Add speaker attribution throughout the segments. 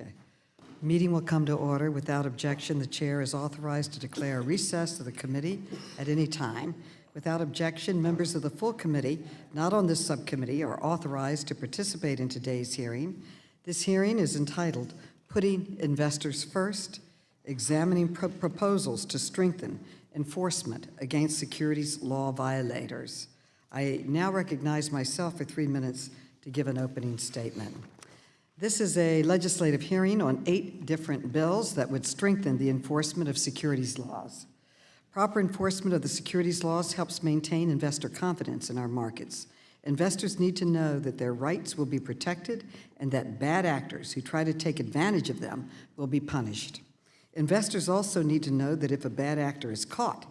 Speaker 1: Okay. Meeting will come to order. Without objection, the chair is authorized to declare a recess of the committee at any time. Without objection, members of the full committee, not on this subcommittee, are authorized to participate in today's hearing. This hearing is entitled Putting Investors First, Examining Proposals to Strengthen Enforcement Against Securities Law Violators. I now recognize myself for 3 minutes to give an opening statement. This is a legislative hearing on 8 different bills that would strengthen the enforcement of securities laws. Proper enforcement of the securities laws helps maintain investor confidence in our markets. Investors need to know that their rights will be protected and that bad actors who try to take advantage of them will be punished. Investors also need to know that if a bad actor is caught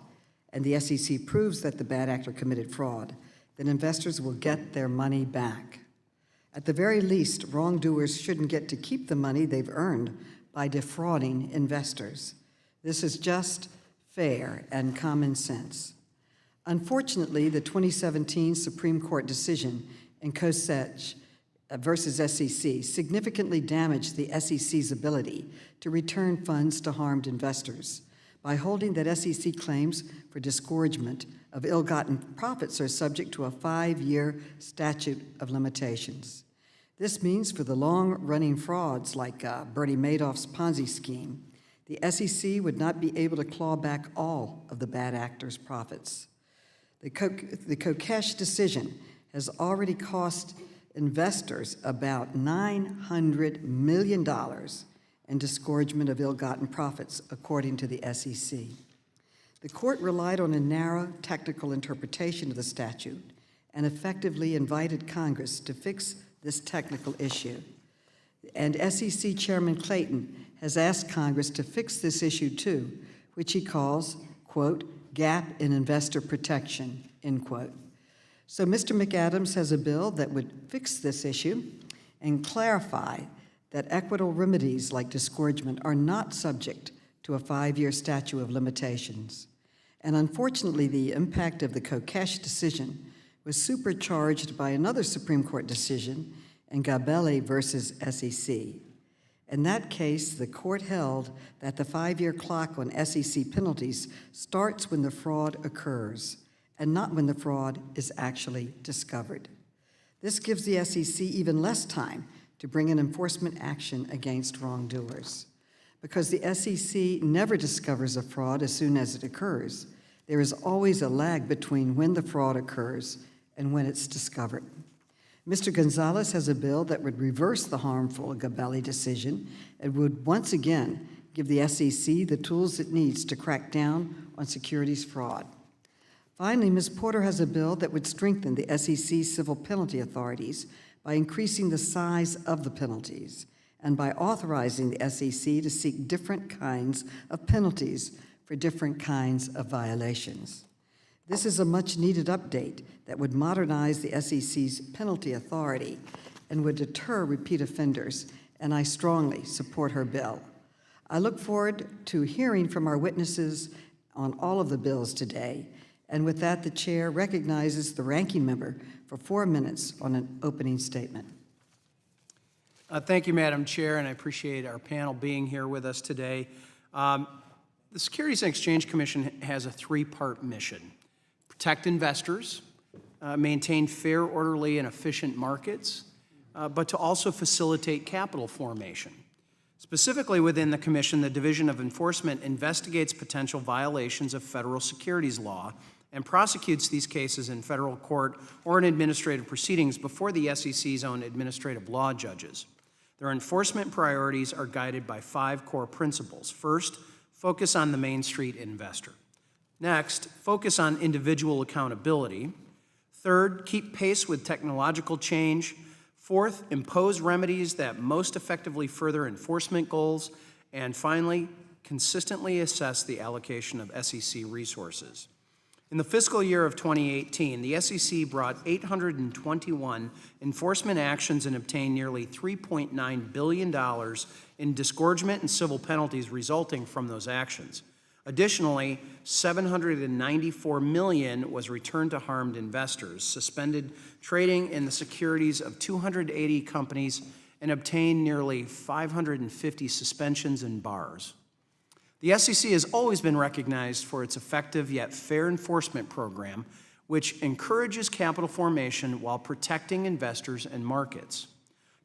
Speaker 1: and the SEC proves that the bad actor committed fraud, then investors will get their money back. At the very least, wrongdoers shouldn't get to keep the money they've earned by defrauding investors. This is just, fair, and common sense. Unfortunately, the 2017 Supreme Court decision in Kosech versus SEC significantly damaged the SEC's ability to return funds to harmed investors by holding that SEC claims for disgorgement of ill-gotten profits are subject to a 5-year statute of limitations. This means for the long-running frauds like Bernie Madoff's Ponzi scheme, the SEC would not be able to claw back all of the bad actors' profits. The Kokesh decision has already cost investors about $900 million in disgorgement of ill-gotten profits, according to the SEC. The court relied on a narrow technical interpretation of the statute and effectively invited Congress to fix this technical issue. And SEC Chairman Clayton has asked Congress to fix this issue too, which he calls, quote, gap in investor protection, end quote. So Mr. McAdams has a bill that would fix this issue and clarify that equitable remedies like disgorgement are not subject to a 5-year statute of limitations. And unfortunately, the impact of the Kokesh decision was supercharged by another Supreme Court decision in Gabelli versus SEC. In that case, the court held that the 5-year clock on SEC penalties starts when the fraud occurs and not when the fraud is actually discovered. This gives the SEC even less time to bring an enforcement action against wrongdoers. Because the SEC never discovers a fraud as soon as it occurs, there is always a lag between when the fraud occurs and when it's discovered. Mr. Gonzalez has a bill that would reverse the harmful Gabelli decision and would once again give the SEC the tools it needs to crack down on securities fraud. Finally, Ms. Porter has a bill that would strengthen the SEC's civil penalty authorities by increasing the size of the penalties and by authorizing the SEC to seek different kinds of penalties for different kinds of violations. This is a much-needed update that would modernize the SEC's penalty authority and would deter repeat offenders, and I strongly support her bill. I look forward to hearing from our witnesses on all of the bills today, and with that, the chair recognizes the ranking member for 4 minutes on an opening statement.
Speaker 2: Thank you, Madam Chair, and I appreciate our panel being here with us today. The Securities and Exchange Commission has a 3-part mission: protect investors, maintain fair, orderly, and efficient markets, but to also facilitate capital formation. Specifically within the Commission, the Division of Enforcement investigates potential violations of federal securities law and prosecutes these cases in federal court or in administrative proceedings before the SEC's own administrative law judges. Their enforcement priorities are guided by 5 core principles. First, focus on the Main Street investor. Next, focus on individual accountability. Third, keep pace with technological change. Fourth, impose remedies that most effectively further enforcement goals. And finally, consistently assess the allocation of SEC resources. In the fiscal year of 2018, the SEC brought 821 enforcement actions and obtained nearly $3.9 billion in disgorgement and civil penalties resulting from those actions. Additionally, $794 million was returned to harmed investors, suspended trading in the securities of 280 companies, and obtained nearly 550 suspensions and bars. The SEC has always been recognized for its effective yet fair enforcement program, which encourages capital formation while protecting investors and markets.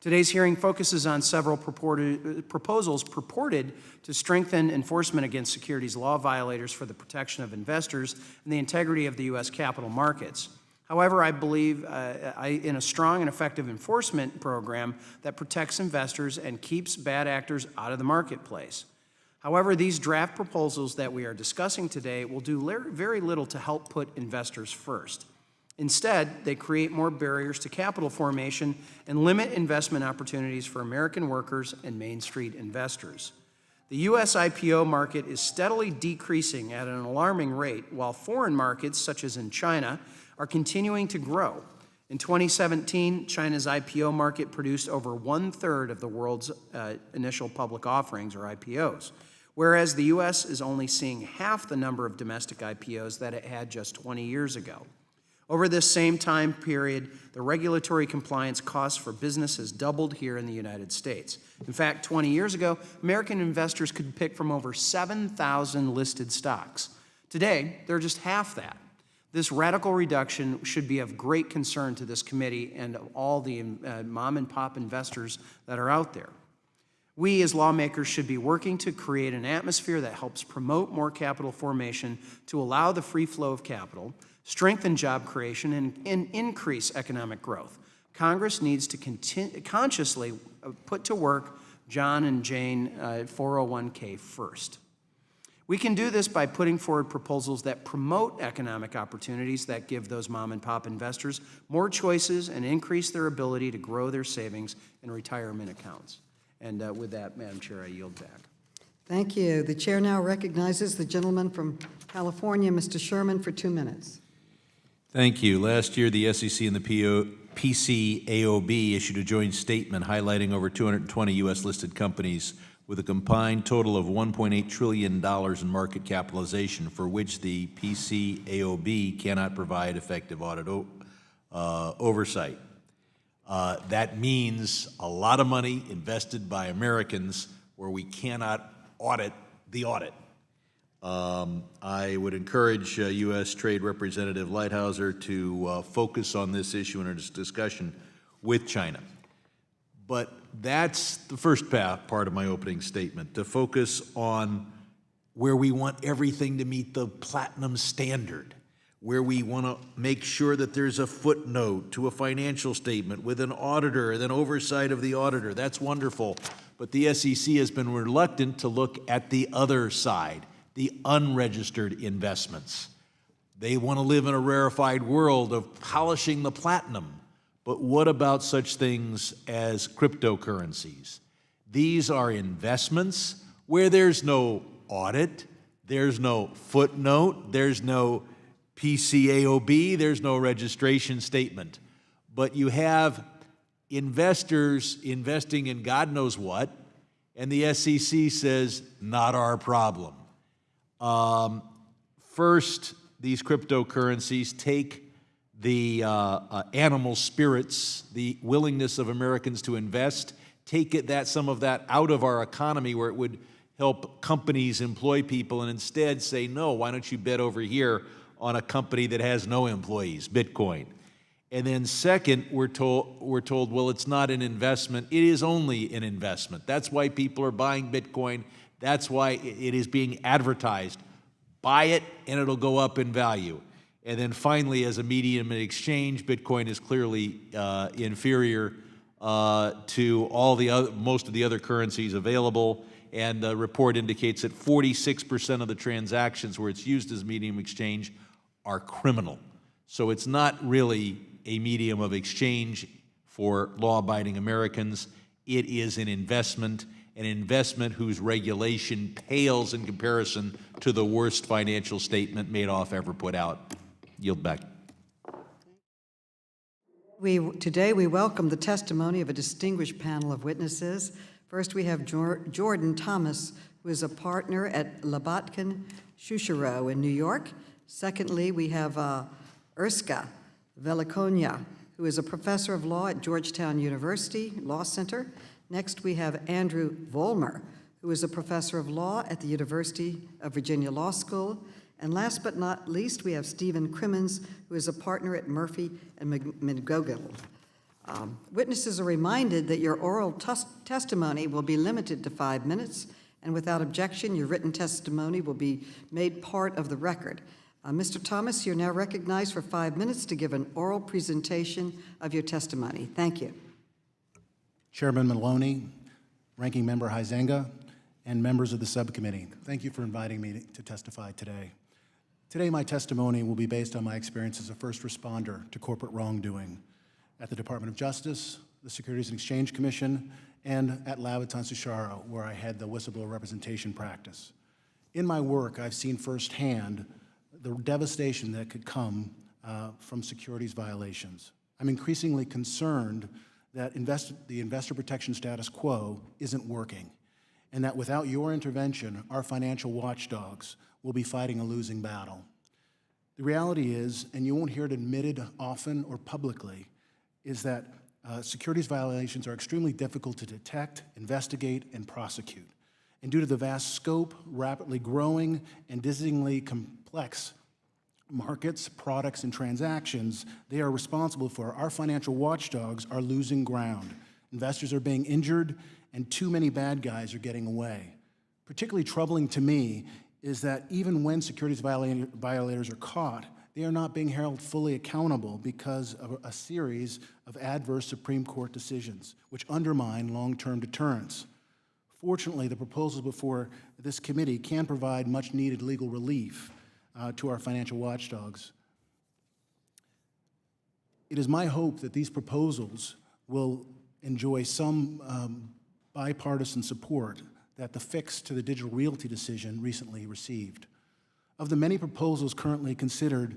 Speaker 2: Today's hearing focuses on several proposals purported to strengthen enforcement against securities law violators for the protection of investors and the integrity of the U.S. capital markets. However, I believe in a strong and effective enforcement program that protects investors and keeps bad actors out of the marketplace. However, these draft proposals that we are discussing today will do very little to help put investors first. Instead, they create more barriers to capital formation and limit investment opportunities for American workers and Main Street investors. The U.S. IPO market is steadily decreasing at an alarming rate, while foreign markets, such as in China, are continuing to grow. In 2017, China's IPO market produced over 1/3 of the world's initial public offerings, or IPOs, whereas the U.S. is only seeing half the number of domestic IPOs that it had just 20 years ago. Over this same time period, the regulatory compliance costs for business has doubled here in the United States. In fact, 20 years ago, American investors could pick from over 7,000 listed stocks. Today, they're just half that. This radical reduction should be of great concern to this committee and all the mom and pop investors that are out there. We as lawmakers should be working to create an atmosphere that helps promote more capital formation to allow the free flow of capital, strengthen job creation, and increase economic growth. Congress needs to consciously put to work John and Jane 401k first. We can do this by putting forward proposals that promote economic opportunities that give those mom and pop investors more choices and increase their ability to grow their savings and retirement accounts. And with that, Madam Chair, I yield back.
Speaker 1: Thank you. The chair now recognizes the gentleman from California, Mr. Sherman, for 2 minutes.
Speaker 3: Thank you. Last year, the SEC and the PCAOB issued a joint statement highlighting over 220 U.S.-listed companies with a combined total of $1.8 trillion in market capitalization, for which the PCAOB cannot provide effective audit oversight. That means a lot of money invested by Americans where we cannot audit the audit. I would encourage U.S. Trade Representative Lighthouser to focus on this issue in our discussion with China. But that's the first part of my opening statement, to focus on where we want everything to meet the platinum standard, where we want to make sure that there's a footnote to a financial statement with an auditor and then oversight of the auditor. That's wonderful. But the SEC has been reluctant to look at the other side, the unregistered investments. They want to live in a rarefied world of polishing the platinum. But what about such things as cryptocurrencies? These are investments where there's no audit, there's no footnote, there's no PCAOB, there's no registration statement. But you have investors investing in God knows what, and the SEC says, not our problem. First, these cryptocurrencies take the animal spirits, the willingness of Americans to invest, take some of that out of our economy where it would help companies employ people, and instead say, no, why don't you bet over here on a company that has no employees, Bitcoin. And then second, we're told, well, it's not an investment. It is only an investment. That's why people are buying Bitcoin. That's why it is being advertised. Buy it, and it'll go up in value. And then finally, as a medium of exchange, Bitcoin is clearly inferior to most of the other currencies available. And the report indicates that 46% of the transactions where it's used as medium of exchange are criminal. So it's not really a medium of exchange for law-abiding Americans. It is an investment whose regulation pales in comparison to the worst financial statement Madoff ever put out. Yield back.
Speaker 1: Today we welcome the testimony of a distinguished panel of witnesses. First, we have Jordan Thomas, who is a partner at Labatkin Shushero in New York. Secondly, we have Erska Vellacunia, who who is a professor of law at Georgetown University Law Center. Next, we have Andrew Vollmer, who is a professor of law at the University of Virginia Law School. And last but not least, we have Stephen Crimmins, who is a partner at Murphy and McGogill. Witnesses are reminded that your oral testimony will be limited to 5 minutes, and without objection, your written testimony will be made part of the record. Mr. Thomas, you're now recognized for 5 minutes to give an oral presentation of your testimony. Thank you.
Speaker 4: Chairman Maloney, Ranking Member Huizenga, and members of the subcommittee, thank you for inviting me to testify today. Today, my testimony will be based on my experience as a first responder to corporate wrongdoing at the Department of Justice, the Securities and Exchange Commission, and at Labaton Sucharo, where I had the whistleblower representation practice. In my work, I've seen firsthand the devastation that could come from securities violations. I'm increasingly concerned that the investor protection status quo isn't working, and that without your intervention, our financial watchdogs will be fighting a losing battle. The reality is, and you won't hear it admitted often or publicly, is that securities violations are extremely difficult to detect, investigate, and prosecute. And due to the vast scope, rapidly growing, and dizzyingly complex markets, products, and transactions they are responsible for, our financial watchdogs are losing ground. Investors are being injured, and too many bad guys are getting away. Particularly troubling to me is that even when securities violators are caught, they are not being held fully accountable because of a series of adverse Supreme Court decisions, which undermine long-term deterrence. Fortunately, the proposals before this committee can provide much-needed legal relief to our financial watchdogs. It is my hope that these proposals will enjoy some bipartisan support that the fix to the digital realty decision recently received. Of the many proposals currently considered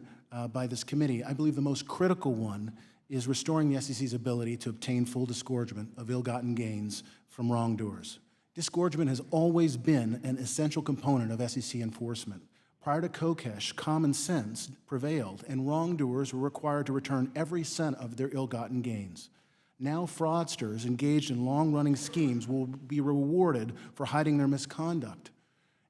Speaker 4: by this committee, I believe the most critical one is restoring the SEC's ability to obtain full disgorgement of ill-gotten gains from wrongdoers. Disgorgement has always been an essential component of SEC enforcement. Prior to Kokesh, common sense prevailed, and wrongdoers were required to return every cent of their ill-gotten gains. Now fraudsters engaged in long-running schemes will be rewarded for hiding their misconduct.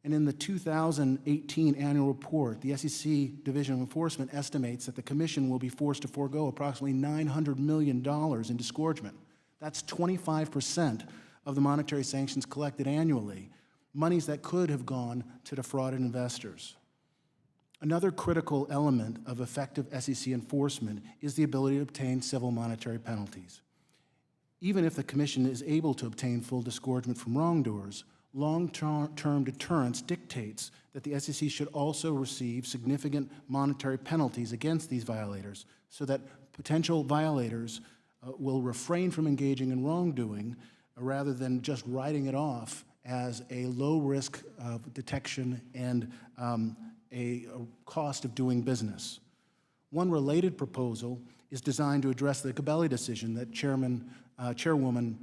Speaker 4: And in the 2018 annual report, the SEC Division of Enforcement estimates that the Commission will be forced to forego approximately $900 million in disgorgement. That's 25% of the monetary sanctions collected annually, monies that could have gone to defrauded investors. Another critical element of effective SEC enforcement is the ability to obtain civil monetary penalties. Even if the Commission is able to obtain full disgorgement from wrongdoers, long-term deterrence dictates that the SEC should also receive significant monetary penalties against these violators so that potential violators will refrain from engaging in wrongdoing rather than just writing it off as a low risk of detection and a cost of doing business. One related proposal is designed to address the Gabelli decision that Chairwoman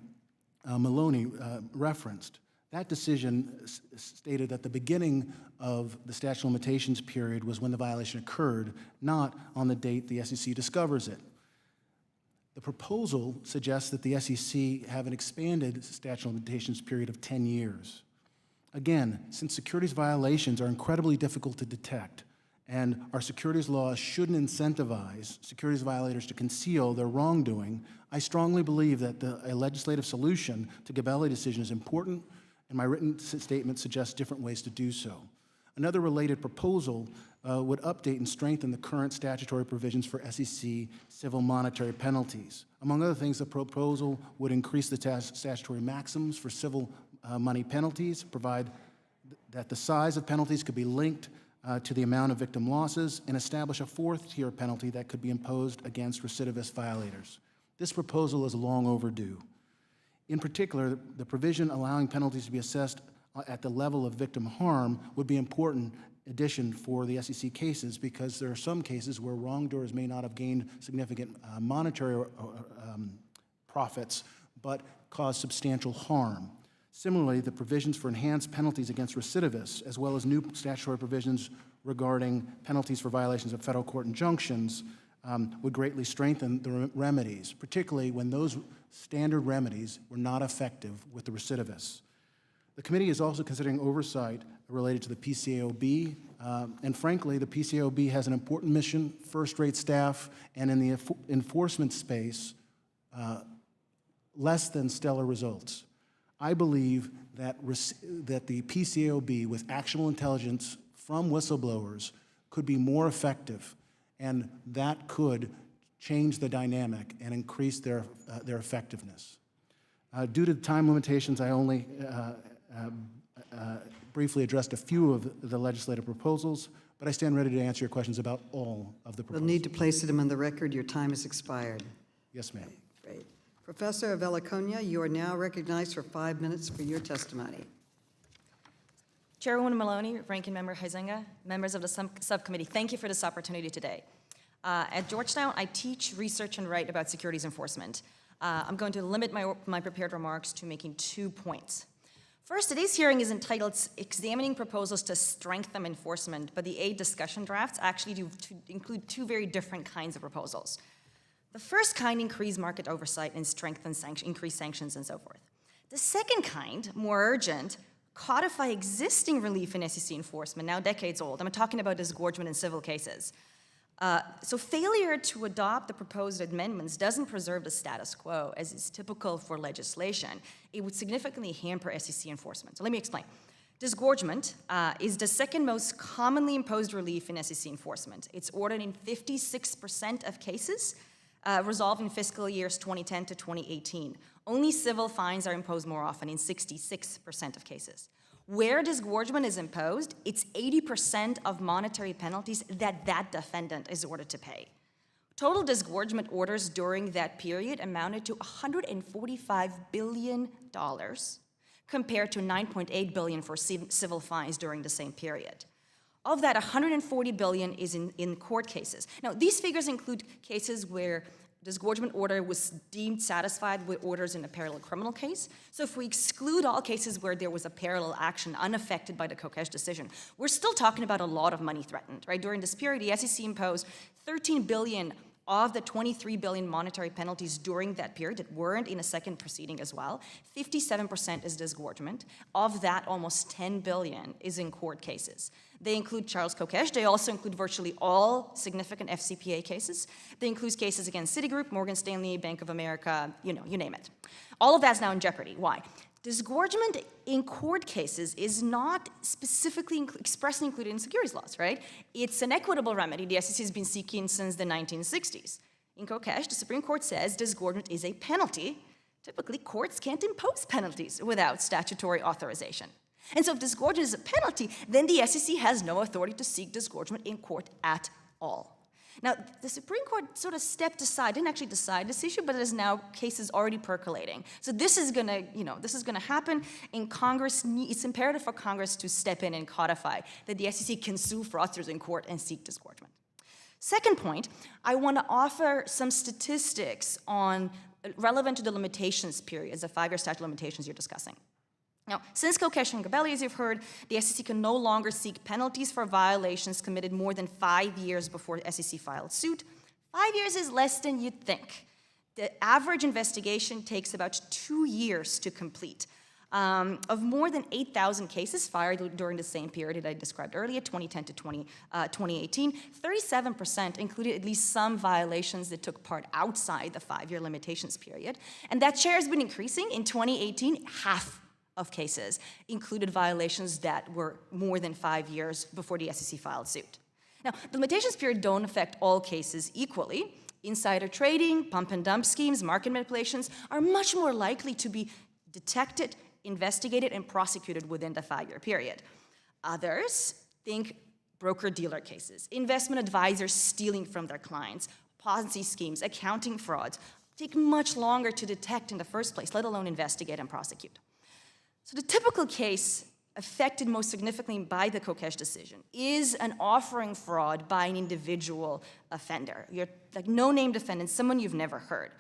Speaker 4: Maloney referenced. That decision stated that the beginning of the statute of limitations period was when the violation occurred, not on the date the SEC discovers it. The proposal suggests that the SEC have an expanded statute of limitations period of 10 years. Again, since securities violations are incredibly difficult to detect, and our securities laws shouldn't incentivize securities violators to conceal their wrongdoing, I strongly believe that a legislative solution to Gabelli decision is important, and my written statement suggests different ways to do so. Another related proposal would update and strengthen the current statutory provisions for SEC civil monetary penalties. Among other things, the proposal would increase the statutory maximums for civil money penalties, provide that the size of penalties could be linked to the amount of victim losses, and establish a fourth-tier penalty that could be imposed against recidivist violators. This proposal is long overdue. In particular, the provision allowing penalties to be assessed at the level of victim harm would be an important addition for the SEC cases because there are some cases where wrongdoers may not have gained significant monetary profits but caused substantial harm. Similarly, the provisions for enhanced penalties against recidivists, as well as new statutory provisions regarding penalties for violations of federal court injunctions, would greatly strengthen the remedies, particularly when those standard remedies were not effective with the recidivists. The committee is also considering oversight related to the PCAOB, and frankly, the PCAOB has an important mission, first-rate staff, and in the enforcement space, less than stellar results. I believe that the PCAOB, with actionable intelligence from whistleblowers, could be more effective, and that could change the dynamic and increase their effectiveness. Due to time limitations, I only briefly addressed a few of the legislative proposals, but I stand ready to answer your questions about all of the
Speaker 1: We'll
Speaker 4: proposals.
Speaker 1: need to place them on the record. Your time has expired.
Speaker 4: Yes, ma'am.
Speaker 1: Great. Professor Vellacunia, you are now recognized for 5 minutes for your testimony.
Speaker 5: Chairwoman Maloney, Ranking Member Huizenga, members of the subcommittee, thank you for this opportunity today. At Georgetown, I teach, research, and write about securities enforcement. I'm going to limit my prepared remarks to making 2 points. First, today's hearing is entitled Examining Proposals to Strengthen Enforcement, but the 8 discussion drafts actually do include 2 very different kinds of proposals. The first kind increase market oversight and increase sanctions and so forth. The second kind, more urgent, codify existing relief in SEC enforcement, now decades old. I'm talking about disgorgement in civil cases. So failure to adopt the proposed amendments doesn't preserve the status quo, as is typical for legislation. It would significantly hamper SEC enforcement. So let me explain. Disgorgement is the second most commonly imposed relief in SEC enforcement. It's ordered in 56% of cases, resolved in fiscal years 2010 to 2018. Only civil fines are imposed more often in 66% of cases. Where disgorgement is imposed, it's 80% of monetary penalties that defendant is ordered to pay. Total disgorgement orders during that period amounted to $145 billion, compared to $9.8 billion for civil fines during the same period. Of that, $140 billion is in court cases. Now, these figures include cases where disgorgement order was deemed satisfied with orders in a parallel criminal case. So if we exclude all cases where there was a parallel action unaffected by the Kokesh decision, we're still talking about a lot of money threatened, right? During this period, the SEC imposed $13 billion of the $23 billion monetary penalties during that period that weren't in a second proceeding as well. 57% is disgorgement. Of that, almost $10 billion is in court cases. They include Charles Kokesh. They also include virtually all significant FCPA cases. They include cases against Citigroup, Morgan Stanley, Bank of America, you name it. All of that's now in jeopardy. Why? Disgorgement in court cases is not specifically expressly included in securities laws, right? It's an equitable remedy the SEC has been seeking since the 1960s. In Kokesh, the Supreme Court says disgorgement is a penalty. Typically, courts can't impose penalties without statutory authorization. And so if disgorgement is a penalty, then the SEC has no authority to seek disgorgement in court at all. Now, the Supreme Court sort of stepped aside, didn't actually decide this issue, but there's now cases already percolating. So this is gonna happen, and Congress, it's imperative for Congress to step in and codify that the SEC can sue fraudsters in court and seek disgorgement. Second point, I want to offer some statistics relevant to the limitations periods, the 5-year statute of limitations you're discussing. Now, since Kokesh and Gabelli, as you've heard, the SEC can no longer seek penalties for violations committed more than 5 years before the SEC filed suit. 5 years is less than you'd think. The average investigation takes about 2 years to complete. Of more than 8,000 cases filed during the same period that I described earlier, 2010 to 2018, 37% included at least some violations that took part outside the 5-year limitations period. And that share has been increasing. In 2018, half of cases included violations that were more than 5 years before the SEC filed suit. Now, the limitations period don't affect all cases equally. Insider trading, pump and dump schemes, market manipulations are much more likely to be detected, investigated, and prosecuted within the 5-year period. Others, think broker-dealer cases, investment advisors stealing from their clients, Ponzi schemes, accounting frauds, take much longer to detect in the first place, let alone investigate and prosecute. So the typical case affected most significantly by the Kokesh decision is an offering fraud by an individual offender. You're like no-name defendant, someone you've never heard.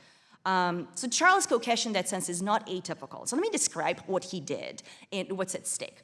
Speaker 5: So Charles Kokesh in that sense is not atypical. So let me describe what he did and what's at stake.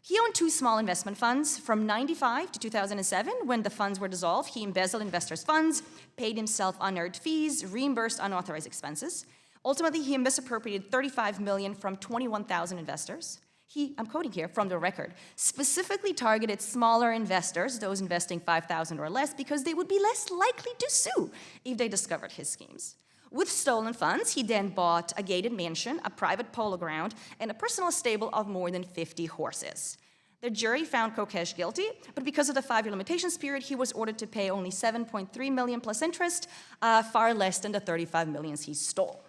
Speaker 5: He owned two small investment funds. From 1995 to 2007, when the funds were dissolved, he embezzled investors' funds, paid himself unearned fees, reimbursed unauthorized expenses. Ultimately, he misappropriated $35 million from 21,000 investors. He, I'm quoting here from the record, specifically targeted smaller investors, those investing $5,000 or less, because they would be less likely to sue if they discovered his schemes. With stolen funds, he then bought a gated mansion, a private polo ground, and a personal stable of more than 50 horses. The jury found Kokesh guilty, but because of the 5-year limitations period, he was ordered to pay only $7.3 million plus interest, far less than the $35 million he stole.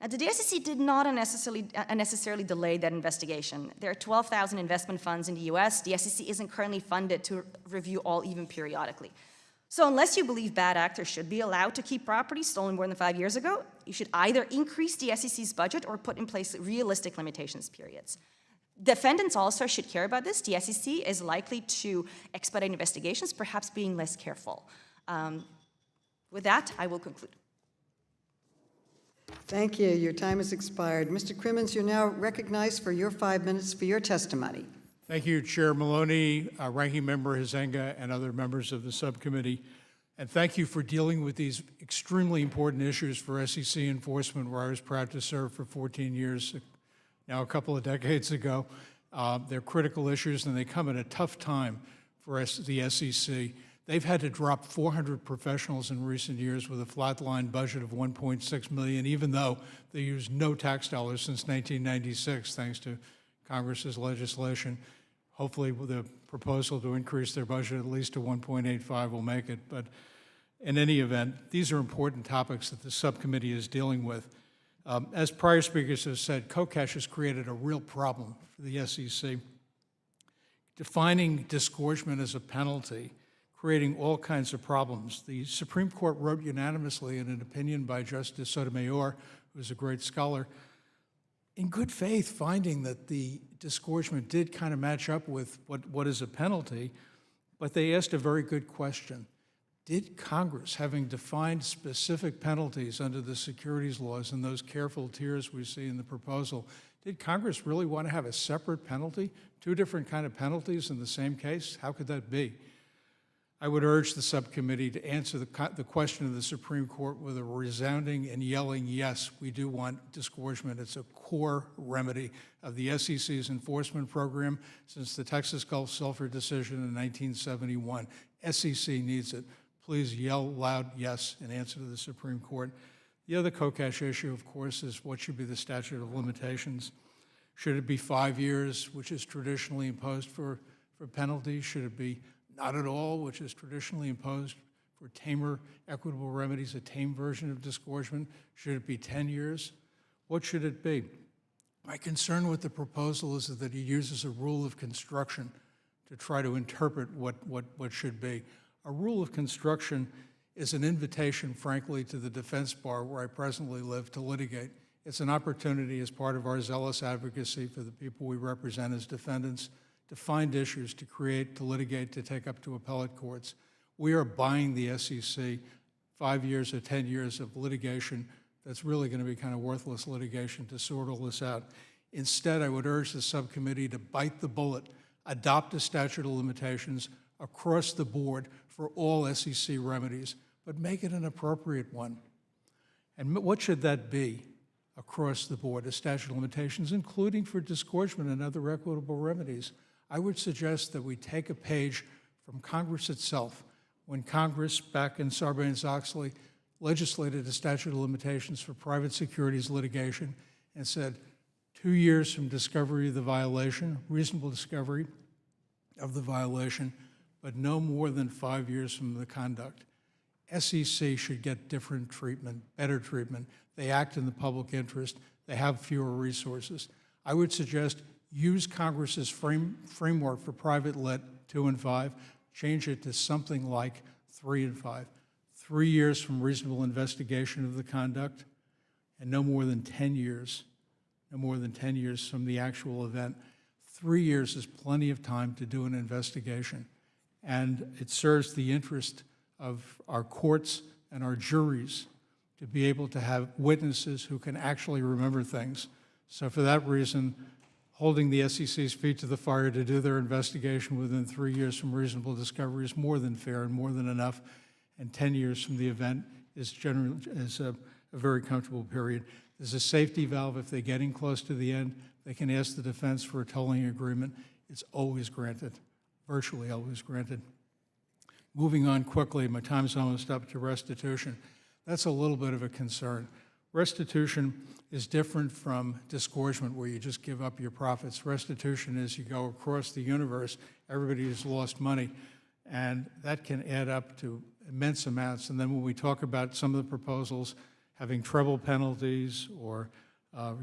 Speaker 5: Now, the SEC did not unnecessarily delay that investigation. There are 12,000 investment funds in the US. The SEC isn't currently funded to review all even periodically. So unless you believe bad actors should be allowed to keep property stolen more than 5 years ago, you should either increase the SEC's budget or put in place realistic limitations periods. Defendants also should care about this. The SEC is likely to expedite investigations, perhaps being less careful. With that, I will conclude.
Speaker 1: Thank you. Your time has expired. Mr. Crimmins, you're now recognized for your 5 minutes for your testimony.
Speaker 6: Thank you, Chair Maloney, Ranking Member Huizenga, and other members of the subcommittee. And thank you for dealing with these extremely important issues for SEC enforcement, where I was proud to serve for 14 years, now a couple of decades ago. They're critical issues, and they come at a tough time for the SEC. They've had to drop 400 professionals in recent years with a flatline budget of $1.6 million, even though they used no tax dollars since 1996, thanks to Congress's legislation. Hopefully, the proposal to increase their budget at least to 1.85 will make it. But in any event, these are important topics that the subcommittee is dealing with. As prior speakers have said, Kokesh has created a real problem for the SEC. Defining disgorgement as a penalty, creating all kinds of problems. The Supreme Court wrote unanimously in an opinion by Justice Sotomayor, who is a great scholar, in good faith, finding that the disgorgement did kind of match up with what is a penalty, but they asked a very good question. Did Congress, having defined specific penalties under the securities laws and those careful tiers we see in the proposal, did Congress really want to have a separate penalty, two different kind of penalties in the same case? How could that be? I would urge the subcommittee to answer the question of the Supreme Court with a resounding and yelling, yes, we do want disgorgement. It's a core remedy of the SEC's enforcement program since the Texas Gulf Sulphur decision in 1971. SEC needs it. Please yell loud yes in answer to the Supreme Court. The other Kokesh issue, of course, is what should be the statute of limitations. Should it be 5 years, which is traditionally imposed for penalties? Should it be not at all, which is traditionally imposed for tamer equitable remedies, a tame version of disgorgement? Should it be 10 years? What should it be? My concern with the proposal is that it uses a rule of construction to try to interpret what should be. A rule of construction is an invitation, frankly, to the defense bar where I presently live to litigate. It's an opportunity as part of our zealous advocacy for the people we represent as defendants to find issues, to create, to litigate, to take up to appellate courts. We are buying the SEC 5 years or 10 years of litigation that's really going to be kind of worthless litigation to sort all this out. Instead, I would urge the subcommittee to bite the bullet, adopt a statute of limitations across the board for all SEC remedies, but make it an appropriate one. And what should that be across the board, a statute of limitations, including for disgorgement and other equitable remedies? I would suggest that we take a page from Congress itself. When Congress, back in Sarbanes-Oxley, legislated a statute of limitations for private securities litigation and said 2 years from discovery of the violation, reasonable discovery of the violation, but no more than 5 years from the conduct. SEC should get different treatment, better treatment. They act in the public interest. They have fewer resources. I would suggest use Congress's framework for private lit 2 and 5, change it to something like 3 and 5. 3 years from reasonable investigation of the conduct, and no more than 10 years, from the actual event. 3 years is plenty of time to do an investigation, and it serves the interest of our courts and our juries to be able to have witnesses who can actually remember things. So for that reason, holding the SEC's feet to the fire to do their investigation within 3 years from reasonable discovery is more than fair and more than enough, and 10 years from the event is a very comfortable period. There's a safety valve. If they're getting close to the end, they can ask the defense for a tolling agreement. It's always granted, virtually always granted. Moving on quickly, my time's almost up, to restitution. That's a little bit of a concern. Restitution is different from disgorgement, where you just give up your profits. Restitution is you go across the universe, everybody has lost money, and that can add up to immense amounts. And then when we talk about some of the proposals having treble penalties or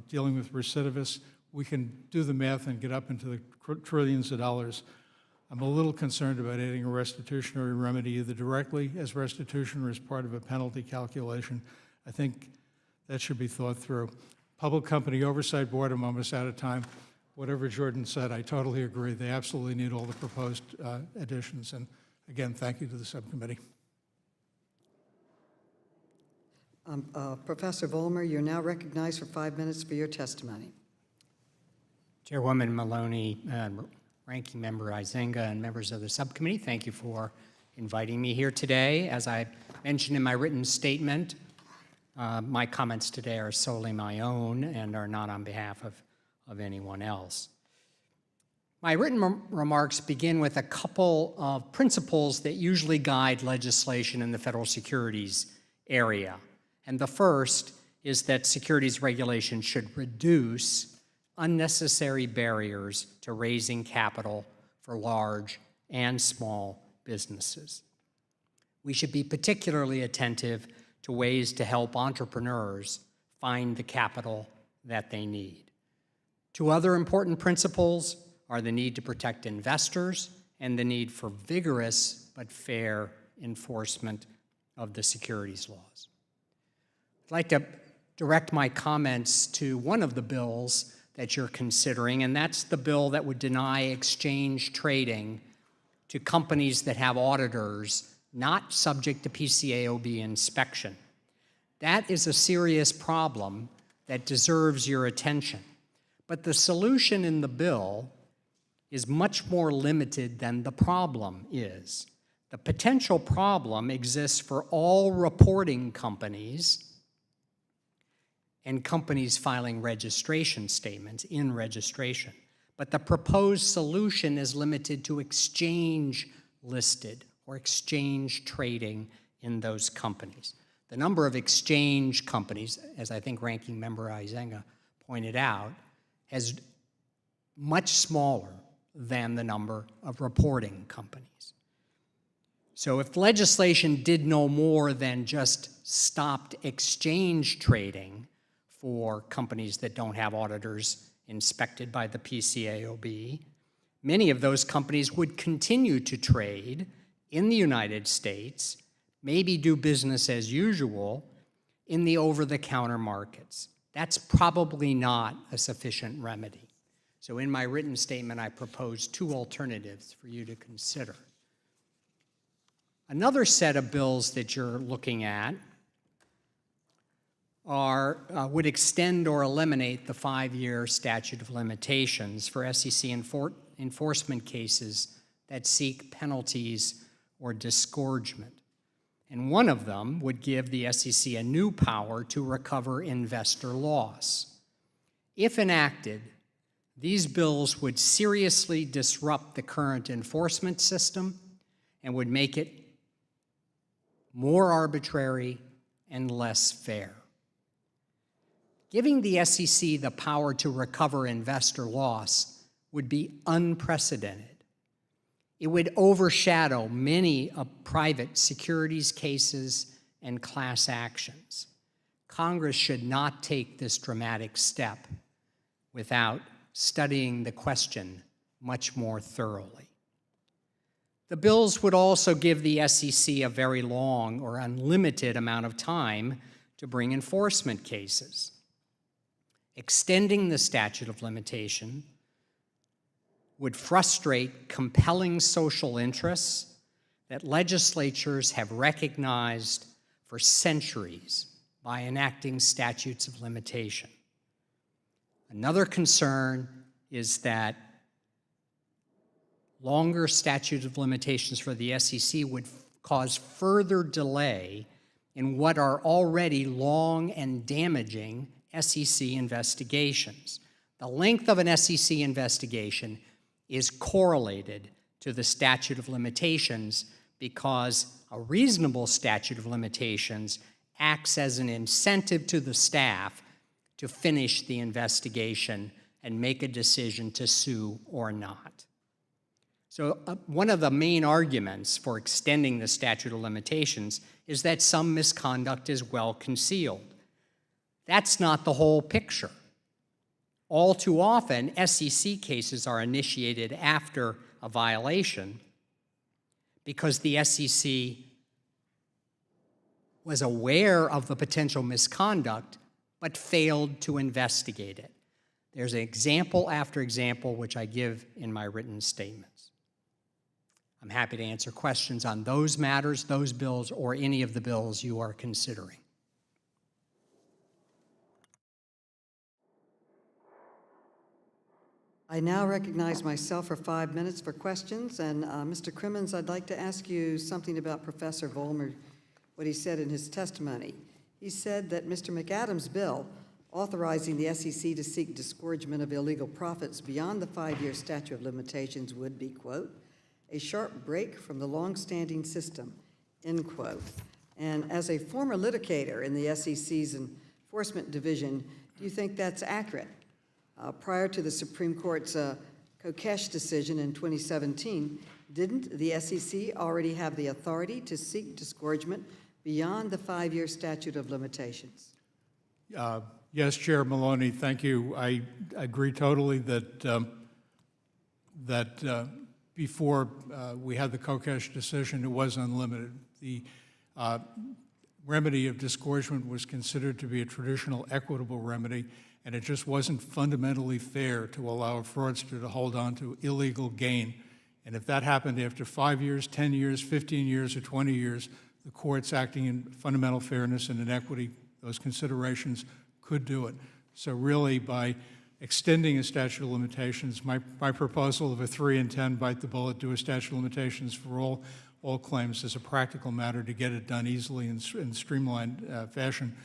Speaker 6: dealing with recidivists, we can do the math and get up into the trillions of dollars. I'm a little concerned about adding a restitutionary remedy either directly as restitution or as part of a penalty calculation. I think that should be thought through. Public Company Oversight Board, I'm almost out of time. Whatever Jordan said, I totally agree. They absolutely need all the proposed additions. And again, thank you to the subcommittee.
Speaker 1: Professor Vollmer, you're now recognized for 5 minutes for your testimony.
Speaker 7: Chairwoman Maloney, Ranking Member Izenga, and members of the subcommittee, thank you for inviting me here today. As I mentioned in my written statement, my comments today are solely my own and are not on behalf of anyone else. My written remarks begin with a couple of principles that usually guide legislation in the federal securities area. And the first is that securities regulation should reduce unnecessary barriers to raising capital for large and small businesses. We should be particularly attentive to ways to help entrepreneurs find the capital that they need. Two other important principles are the need to protect investors and the need for vigorous but fair enforcement of the securities laws. I'd like to direct my comments to one of the bills that you're considering, and that's the bill that would deny exchange trading to companies that have auditors not subject to PCAOB inspection. That is a serious problem that deserves your attention. But the solution in the bill is much more limited than the problem is. The potential problem exists for all reporting companies and companies filing registration statements in registration. But the proposed solution is limited to exchange-listed or exchange trading in those companies. The number of exchange companies, as I think Ranking Member Izenga pointed out, is much smaller than the number of reporting companies. So if legislation did no more than just stopped exchange trading for companies that don't have auditors inspected by the PCAOB, many of those companies would continue to trade in the United States, maybe do business as usual in the over-the-counter markets. That's probably not a sufficient remedy. So in my written statement, I propose two alternatives for you to consider. Another set of bills that you're looking at would extend or eliminate the 5-year statute of limitations for SEC enforcement cases that seek penalties or disgorgement. And one of them would give the SEC a new power to recover investor loss. If enacted, these bills would seriously disrupt the current enforcement system and would make it more arbitrary and less fair. Giving the SEC the power to recover investor loss would be unprecedented. It would overshadow many of private securities cases and class actions. Congress should not take this dramatic step without studying the question much more thoroughly. The bills would also give the SEC a very long or unlimited amount of time to bring enforcement cases. Extending the statute of limitation would frustrate compelling social interests that legislatures have recognized for centuries by enacting statutes of limitation. Another concern is that longer statute of limitations for the SEC would cause further delay in what are already long and damaging SEC investigations. The length of an SEC investigation is correlated to the statute of limitations because a reasonable statute of limitations acts as an incentive to the staff to finish the investigation and make a decision to sue or not. So one of the main arguments for extending the statute of limitations is that some misconduct is well concealed. That's not the whole picture. All too often, SEC cases are initiated after a violation because the SEC was aware of the potential misconduct but failed to investigate it. There's example after example which I give in my written statements. I'm happy to answer questions on those matters, those bills, or any of the bills you are considering.
Speaker 1: I now recognize myself for 5 minutes for questions, and Mr. Crimmins, I'd like to ask you something about Professor Vollmer, what he said in his testimony. He said that Mr. McAdams' bill authorizing the SEC to seek disgorgement of illegal profits beyond the 5-year statute of limitations would be, quote, a sharp break from the long-standing system, end quote. And as a former litigator in the SEC's enforcement division, do you think that's accurate? Prior to the Supreme Court's Kokesh decision in 2017, didn't the SEC already have the authority to seek disgorgement beyond the 5-year statute of limitations?
Speaker 6: Yes, Chair Maloney, thank you. I agree totally that before we had the Kokesh decision, it was unlimited. The remedy of disgorgement was considered to be a traditional equitable remedy, and it just wasn't fundamentally fair to allow a fraudster to hold on to illegal gain. And if that happened after 5 years, 10 years, 15 years, or 20 years, the courts acting in fundamental fairness and inequity, those considerations could do it. So really, by extending a statute of limitations, my proposal of a 3 and 10 bite the bullet, do a statute of limitations for all claims is a practical matter to get it done easily in streamlined fashion.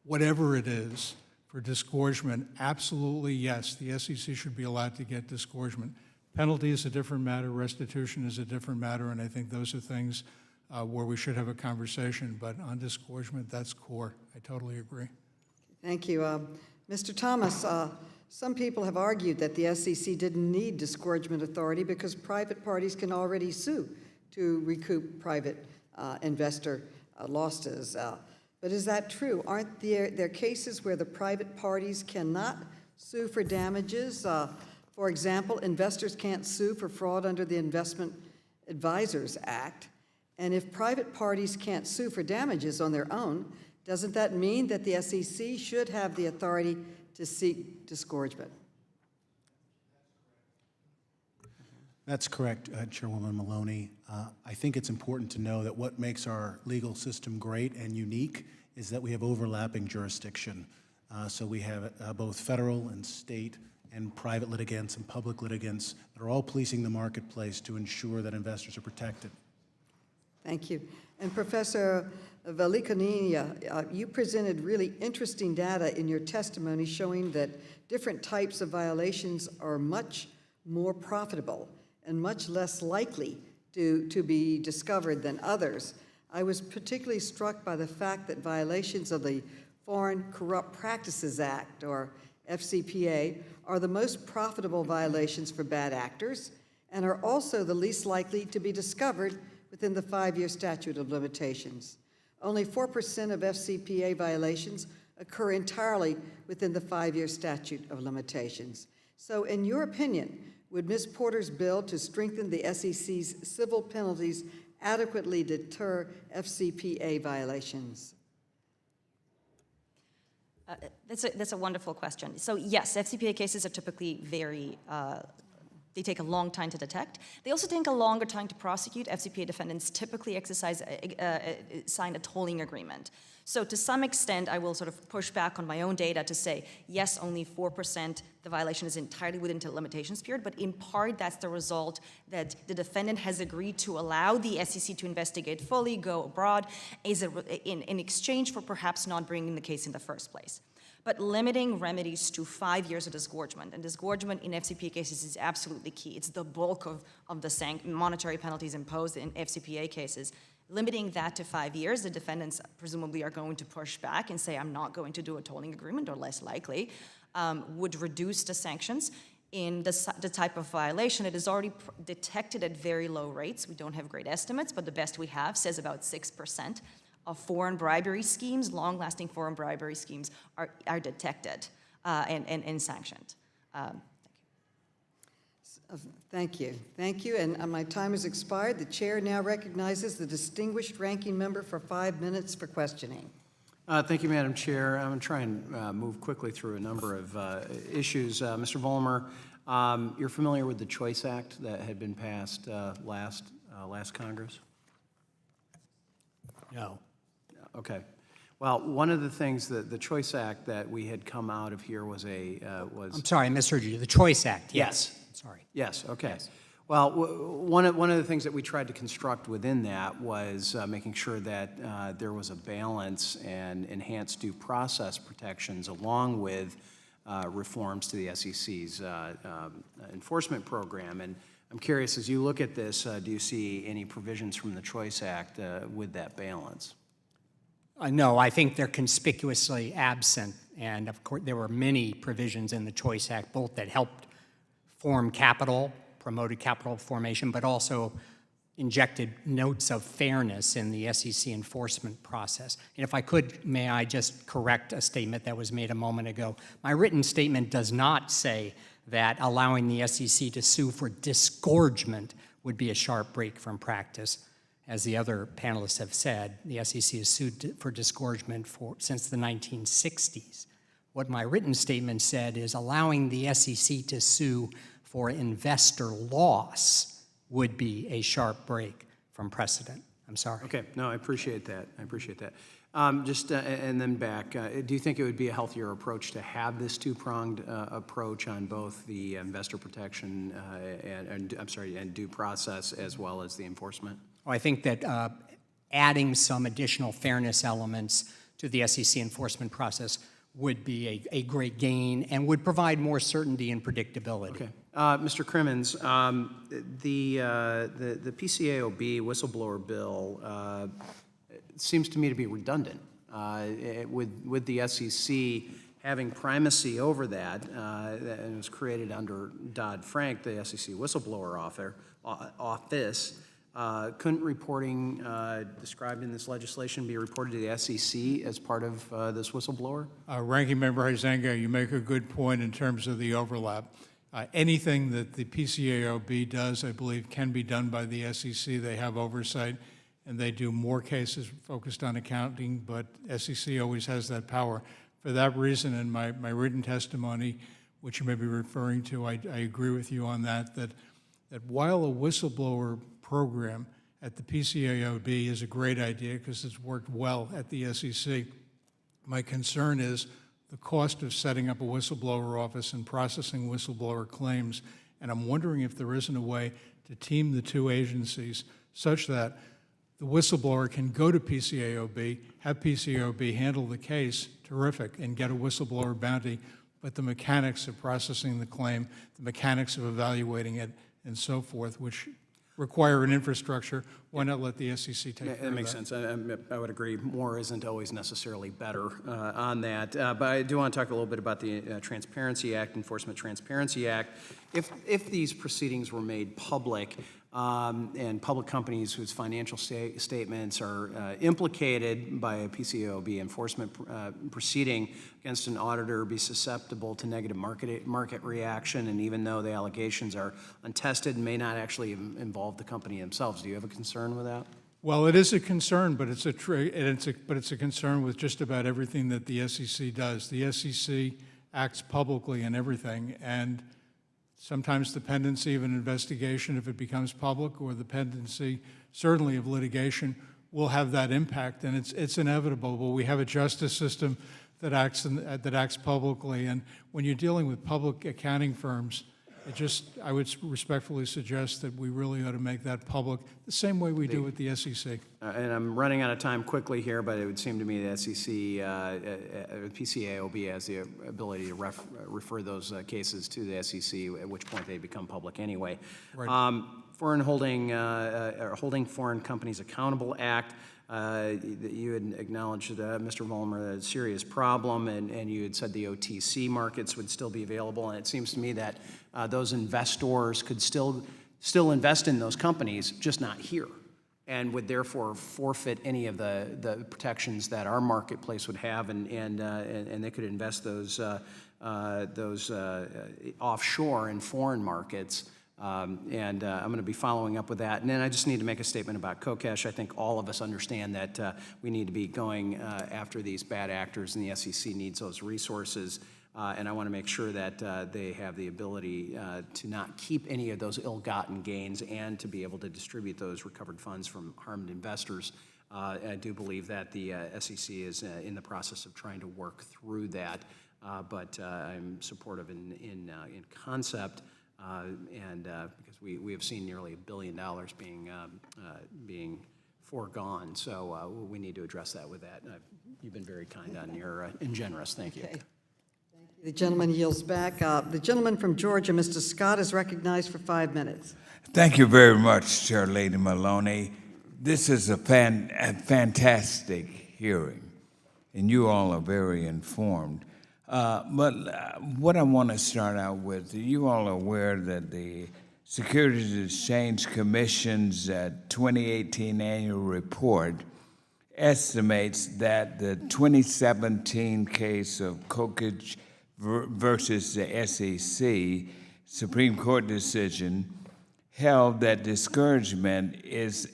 Speaker 6: Whatever it is, for disgorgement, absolutely yes, the SEC should be allowed to get disgorgement. Penalty is a different matter, restitution is a different matter, and I think those are things where we should have a conversation, but on disgorgement, that's core. I totally agree.
Speaker 1: Thank you. Mr. Thomas, some people have argued that the SEC didn't need disgorgement authority because private parties can already sue to recoup private investor losses. But is that true? Aren't there cases where the private parties cannot sue for damages? For example, investors can't sue for fraud under the Investment Advisors Act. And if private parties can't sue for damages on their own, doesn't that mean that the SEC should have the authority to seek disgorgement?
Speaker 4: That's correct, Chairwoman Maloney. I think it's important to know that what makes our legal system great and unique is that we have overlapping jurisdiction. So we have both federal and state and private litigants and public litigants that are all policing the marketplace to ensure that investors are protected.
Speaker 1: Thank you. And Professor Vellacunia, you presented really interesting data in your testimony showing that different types of violations are much more profitable and much less likely to be discovered than others. I was particularly struck by the fact that violations of the Foreign Corrupt Practices Act, or FCPA, are the most profitable violations for bad actors and are also the least likely to be discovered within the 5-year statute of limitations. Only 4% of FCPA violations occur entirely within the 5-year statute of limitations. So in your opinion, would Ms. Porter's bill to strengthen the SEC's civil penalties adequately deter FCPA violations?
Speaker 5: That's a wonderful question. So yes, FCPA cases are typically very They take a long time to detect. They also take a longer time to prosecute. FCPA defendants typically sign a tolling agreement. So to some extent, I will sort of push back on my own data to say, yes, only 4% the violation is entirely within the limitations period, but in part that's the result that the defendant has agreed to allow the SEC to investigate fully, go abroad, in exchange for perhaps not bringing the case in the first place. But limiting remedies to 5 years of disgorgement, and disgorgement in FCPA cases is absolutely key. It's the bulk of the monetary penalties imposed in FCPA cases. Limiting that to 5 years, the defendants presumably are going to push back and say, I'm not going to do a tolling agreement, or less likely, would reduce the sanctions. In the type of violation, it is already detected at very low rates. We don't have great estimates, but the best we have says about 6% of foreign bribery schemes, long-lasting foreign bribery schemes, are detected and sanctioned.
Speaker 1: Thank you. Thank you, and my time has expired. The chair now recognizes the distinguished ranking member for 5 minutes for questioning.
Speaker 2: Thank you, Madam Chair. I'm going to try and move quickly through a number of issues. Mr. Vollmer, you're familiar with the Choice Act that had been passed last Congress?
Speaker 7: No.
Speaker 2: Okay. Well, one of the things that the Choice Act that we had come out of here was
Speaker 7: I'm sorry, I misheard you. The Choice Act.
Speaker 2: Yes.
Speaker 7: Sorry.
Speaker 2: Yes, okay. Yes. Well, one of the things that we tried to construct within that was making sure that there was a balance and enhanced due process protections along with reforms to the SEC's enforcement program. And I'm curious, as you look at this, do you see any provisions from the Choice Act with that balance?
Speaker 7: No, I think they're conspicuously absent. And of course, there were many provisions in the Choice Act, both that helped form capital, promoted capital formation, but also injected notes of fairness in the SEC enforcement process. And if I could, may I just correct a statement that was made a moment ago? My written statement does not say that allowing the SEC to sue for disgorgement would be a sharp break from practice. As the other panelists have said, the SEC has sued for disgorgement since the 1960s. What my written statement said is allowing the SEC to sue for investor loss would be a sharp break from precedent. I'm sorry.
Speaker 2: Okay, no, I appreciate that. I appreciate that. And then back, do you think it would be a healthier approach to have this two-pronged approach on both the investor protection and due process as well as the enforcement?
Speaker 7: Well, I think that adding some additional fairness elements to the SEC enforcement process would be a great gain and would provide more certainty and predictability.
Speaker 2: Okay. Mr. Crimmins, the PCAOB whistleblower bill seems to me to be redundant. With the SEC having primacy over that, and it was created under Dodd-Frank, the SEC whistleblower office, couldn't reporting described in this legislation be reported to the SEC as part of this whistleblower?
Speaker 6: Ranking Member Huizenga, you make a good point in terms of the overlap. Anything that the PCAOB does, I believe, can be done by the SEC. They have oversight, and they do more cases focused on accounting, but SEC always has that power. For that reason, in my written testimony, which you may be referring to, I agree with you on that while a whistleblower program at the PCAOB is a great idea because it's worked well at the SEC, my concern is the cost of setting up a whistleblower office and processing whistleblower claims, and I'm wondering if there isn't a way to team the two agencies such that the whistleblower can go to PCAOB, have PCAOB handle the case, terrific, and get a whistleblower bounty, but the mechanics of processing the claim, the mechanics of evaluating it, and so forth, which require an infrastructure, why not let the SEC take care of that?
Speaker 2: That makes sense. I would agree. More isn't always necessarily better on that. But I do want to talk a little bit about the Transparency Act, Enforcement Transparency Act. If these proceedings were made public, and public companies whose financial statements are implicated by a PCAOB enforcement proceeding against an auditor be susceptible to negative market reaction, and even though the allegations are untested and may not actually involve the company themselves. Do you have a concern with that?
Speaker 6: Well, it is a concern, but it's a concern with just about everything that the SEC does. The SEC acts publicly in everything, and sometimes the pendency of an investigation, if it becomes public, or the pendency, certainly, of litigation, will have that impact, and it's inevitable. But we have a justice system that acts publicly, and when you're dealing with public accounting firms, I would respectfully suggest that we really ought to make that public the same way we do with the SEC.
Speaker 2: And I'm running out of time quickly here, but it would seem to me the SEC, PCAOB has the ability to refer those cases to the SEC, at which point they become public anyway.
Speaker 6: Right.
Speaker 2: Foreign Holding Foreign Companies Accountable Act, you had acknowledged, Mr. Vollmer, a serious problem, and you had said the OTC markets would still be available, and it seems to me that those investors could still invest in those companies, just not here, and would therefore forfeit any of the protections that our marketplace would have, and they could invest those offshore in foreign markets. I'm going to be following up with that. And then I just need to make a statement about Kokesh. I think all of us understand that we need to be going after these bad actors, and the SEC needs those resources. And I want to make sure that they have the ability to not keep any of those ill-gotten gains and to be able to distribute those recovered funds from harmed investors. I do believe that the SEC is in the process of trying to work through that, but I'm supportive in concept. Because we have seen nearly $1 billion being foregone, so we need to address that with that. You've been very kind on your and generous. Thank you.
Speaker 1: Okay. The gentleman yields back. The gentleman from Georgia, Mr. Scott, is recognized for 5 minutes.
Speaker 8: Thank you very much, Chair Lady Maloney. This is a fantastic hearing, and you all are very informed. But what I want to start out with, you all are aware that the Securities and Exchange Commission's 2018 annual report estimates that the 2017 case of Kokesh versus the SEC Supreme Court decision held that discouragement is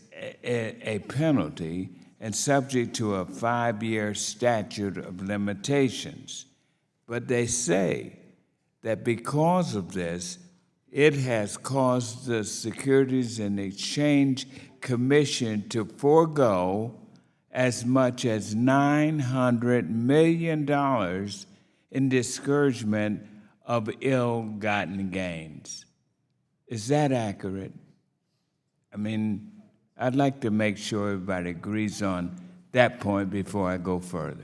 Speaker 8: a penalty and subject to a 5-year statute of limitations. But they say that because of this, it has caused the Securities and Exchange Commission to forego as much as $900 million in discouragement of ill-gotten gains. Is that accurate? I mean, I'd like to make sure everybody agrees on that point before I go further.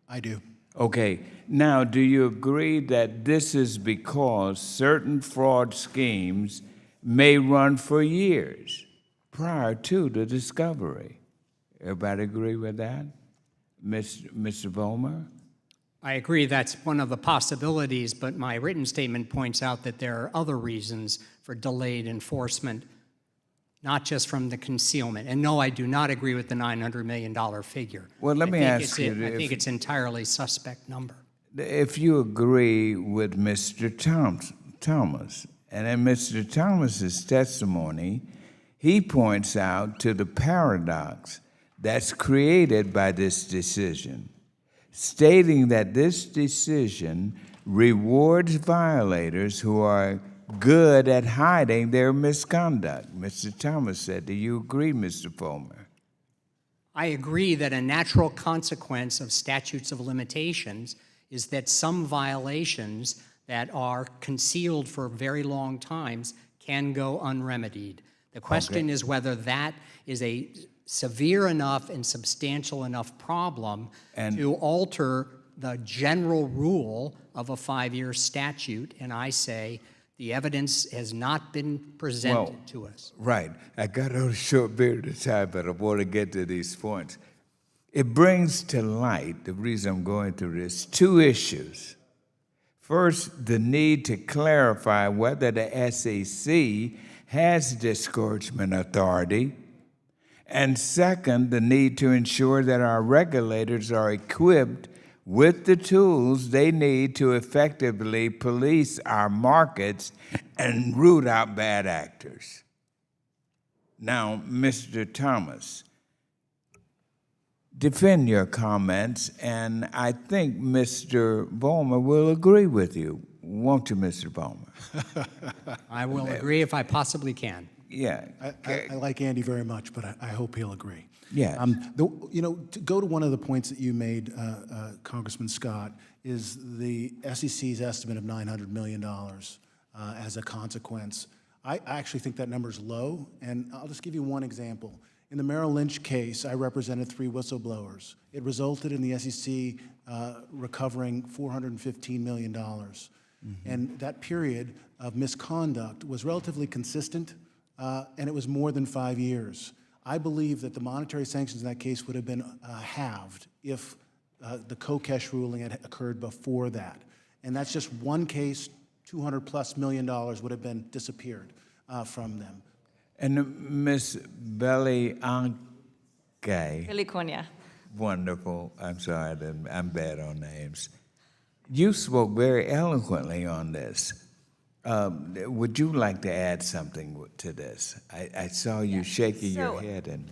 Speaker 4: I do.
Speaker 8: Okay, now do you agree that this is because certain fraud schemes may run for years prior to the discovery? Everybody agree with that? Mr. Vollmer?
Speaker 7: I agree that's one of the possibilities, but my written statement points out that there are other reasons for delayed enforcement, not just from the concealment. And no, I do not agree with the $900 million figure.
Speaker 8: Well, let me ask you.
Speaker 7: I think it's entirely suspect number.
Speaker 8: If you agree with Mr. Thomas, and in Mr. Thomas's testimony, he points out to the paradox that's created by this decision, stating that this decision rewards violators who are good at hiding their misconduct. Mr. Thomas said, do you agree, Mr. Vollmer?
Speaker 7: I agree that a natural consequence of statutes of limitations is that some violations that are concealed for very long times can go unremedied. The question is whether that is a severe enough and substantial enough problem to alter the general rule of a 5-year statute, and I say the evidence has not been presented to us.
Speaker 8: Right. I got on a short period of time, but I want to get to these points. It brings to light, the reason I'm going through this, 2 issues. First, the need to clarify whether the SEC has discouragement authority. And second, the need to ensure that our regulators are equipped with the tools they need to effectively police our markets and root out bad actors. Now, Mr. Thomas, defend your comments, and I think Mr. Vollmer will agree with you. won't you, Mr. Vollmer?
Speaker 7: I will agree if I possibly can.
Speaker 8: Yeah.
Speaker 4: I like Andy very much, but I hope he'll agree.
Speaker 8: Yes.
Speaker 4: To go to one of the points that you made, Congressman Scott, is the SEC's estimate of $900 million as a consequence. I actually think that number is low, and I'll just give you one example. In the Merrill Lynch case, I represented 3 whistleblowers. It resulted in the SEC recovering $415 million. And that period of misconduct was relatively consistent, and it was more than 5 years. I believe that the monetary sanctions in that case would have been halved if the Kokesh ruling had occurred before that. And that's just one case, $200+ million would have been disappeared from them.
Speaker 8: And Ms. Vellacunia.
Speaker 5: Vellacunia.
Speaker 8: Wonderful. I'm sorry, I'm bad on names. You spoke very eloquently on this. Would you like to add something to this? I saw you shaking your head. And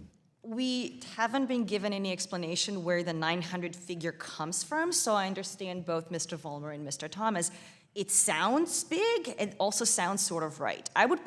Speaker 5: We haven't been given any explanation where the 900 figure comes from, so I understand both Mr. Vollmer and Mr. Thomas. It sounds big, it also sounds sort of right. I would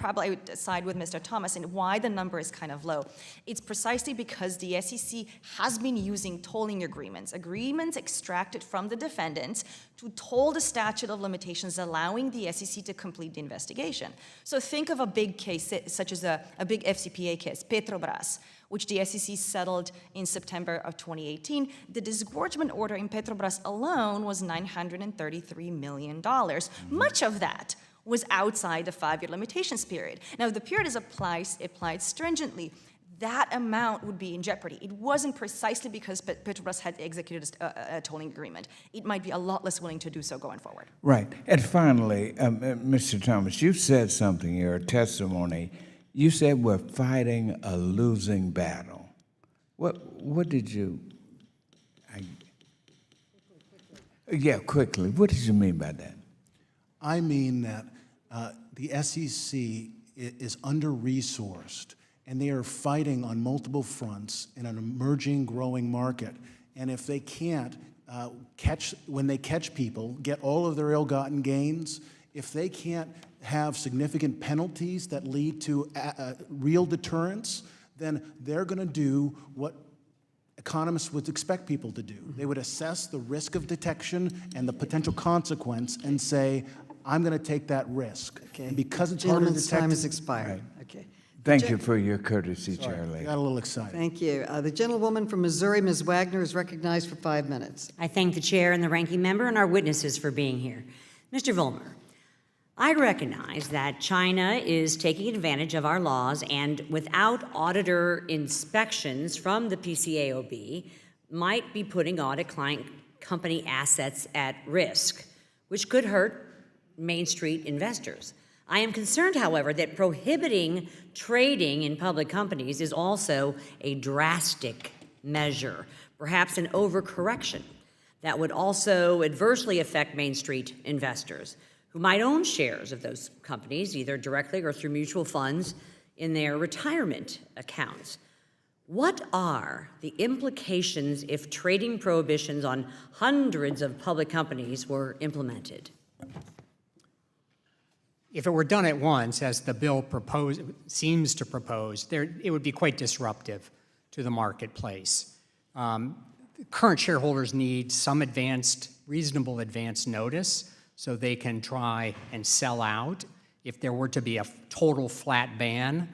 Speaker 5: side with Mr. Thomas and why the number is kind of low. It's precisely because the SEC has been using tolling agreements extracted from the defendants to toll the statute of limitations, allowing the SEC to complete the investigation. So think of a big case, such as a big FCPA case, Petrobras, which the SEC settled in September of 2018. The disgorgement order in Petrobras alone was $933 million. Much of that was outside the 5-year limitations period. Now, if the period is applied stringently, that amount would be in jeopardy. It wasn't precisely because Petrobras had executed a tolling agreement. It might be a lot less willing to do so going forward.
Speaker 8: right. And finally, Mr. Thomas, you said something in your testimony. You said we're fighting a losing battle. What did you? Yeah, quickly. What did you mean by that?
Speaker 4: I mean that the SEC is under-resourced, and they are fighting on multiple fronts in an emerging, growing market. And if they can't when they catch people, get all of their ill-gotten gains, if they can't have significant penalties that lead to real deterrence, then they're going to do what economists would expect people to do. They would assess the risk of detection and the potential consequence and say, I'm going to take that risk.
Speaker 1: Okay.
Speaker 4: And because it's harder to
Speaker 1: Gentleman's
Speaker 4: detect.
Speaker 1: time has expired. Okay.
Speaker 8: Thank you for your courtesy, Chair
Speaker 4: I
Speaker 8: Lady.
Speaker 4: got a little excited.
Speaker 1: Thank you. The gentlewoman from Missouri, Ms. Wagner, is recognized for 5 minutes.
Speaker 9: I thank the chair and the ranking member and our witnesses for being here. Mr. Vollmer, I recognize that China is taking advantage of our laws and without auditor inspections from the PCAOB might be putting audit client company assets at risk, which could hurt Main Street investors. I am concerned, however, that prohibiting trading in public companies is also a drastic measure, perhaps an overcorrection, that would also adversely affect Main Street investors who might own shares of those companies, either directly or through mutual funds, in their retirement accounts. What are the implications if trading prohibitions on hundreds of public companies were implemented?
Speaker 7: If it were done at once, as the bill seems to propose, it would be quite disruptive to the marketplace. Current shareholders need some reasonable advance notice so they can try and sell out if there were to be a total flat ban.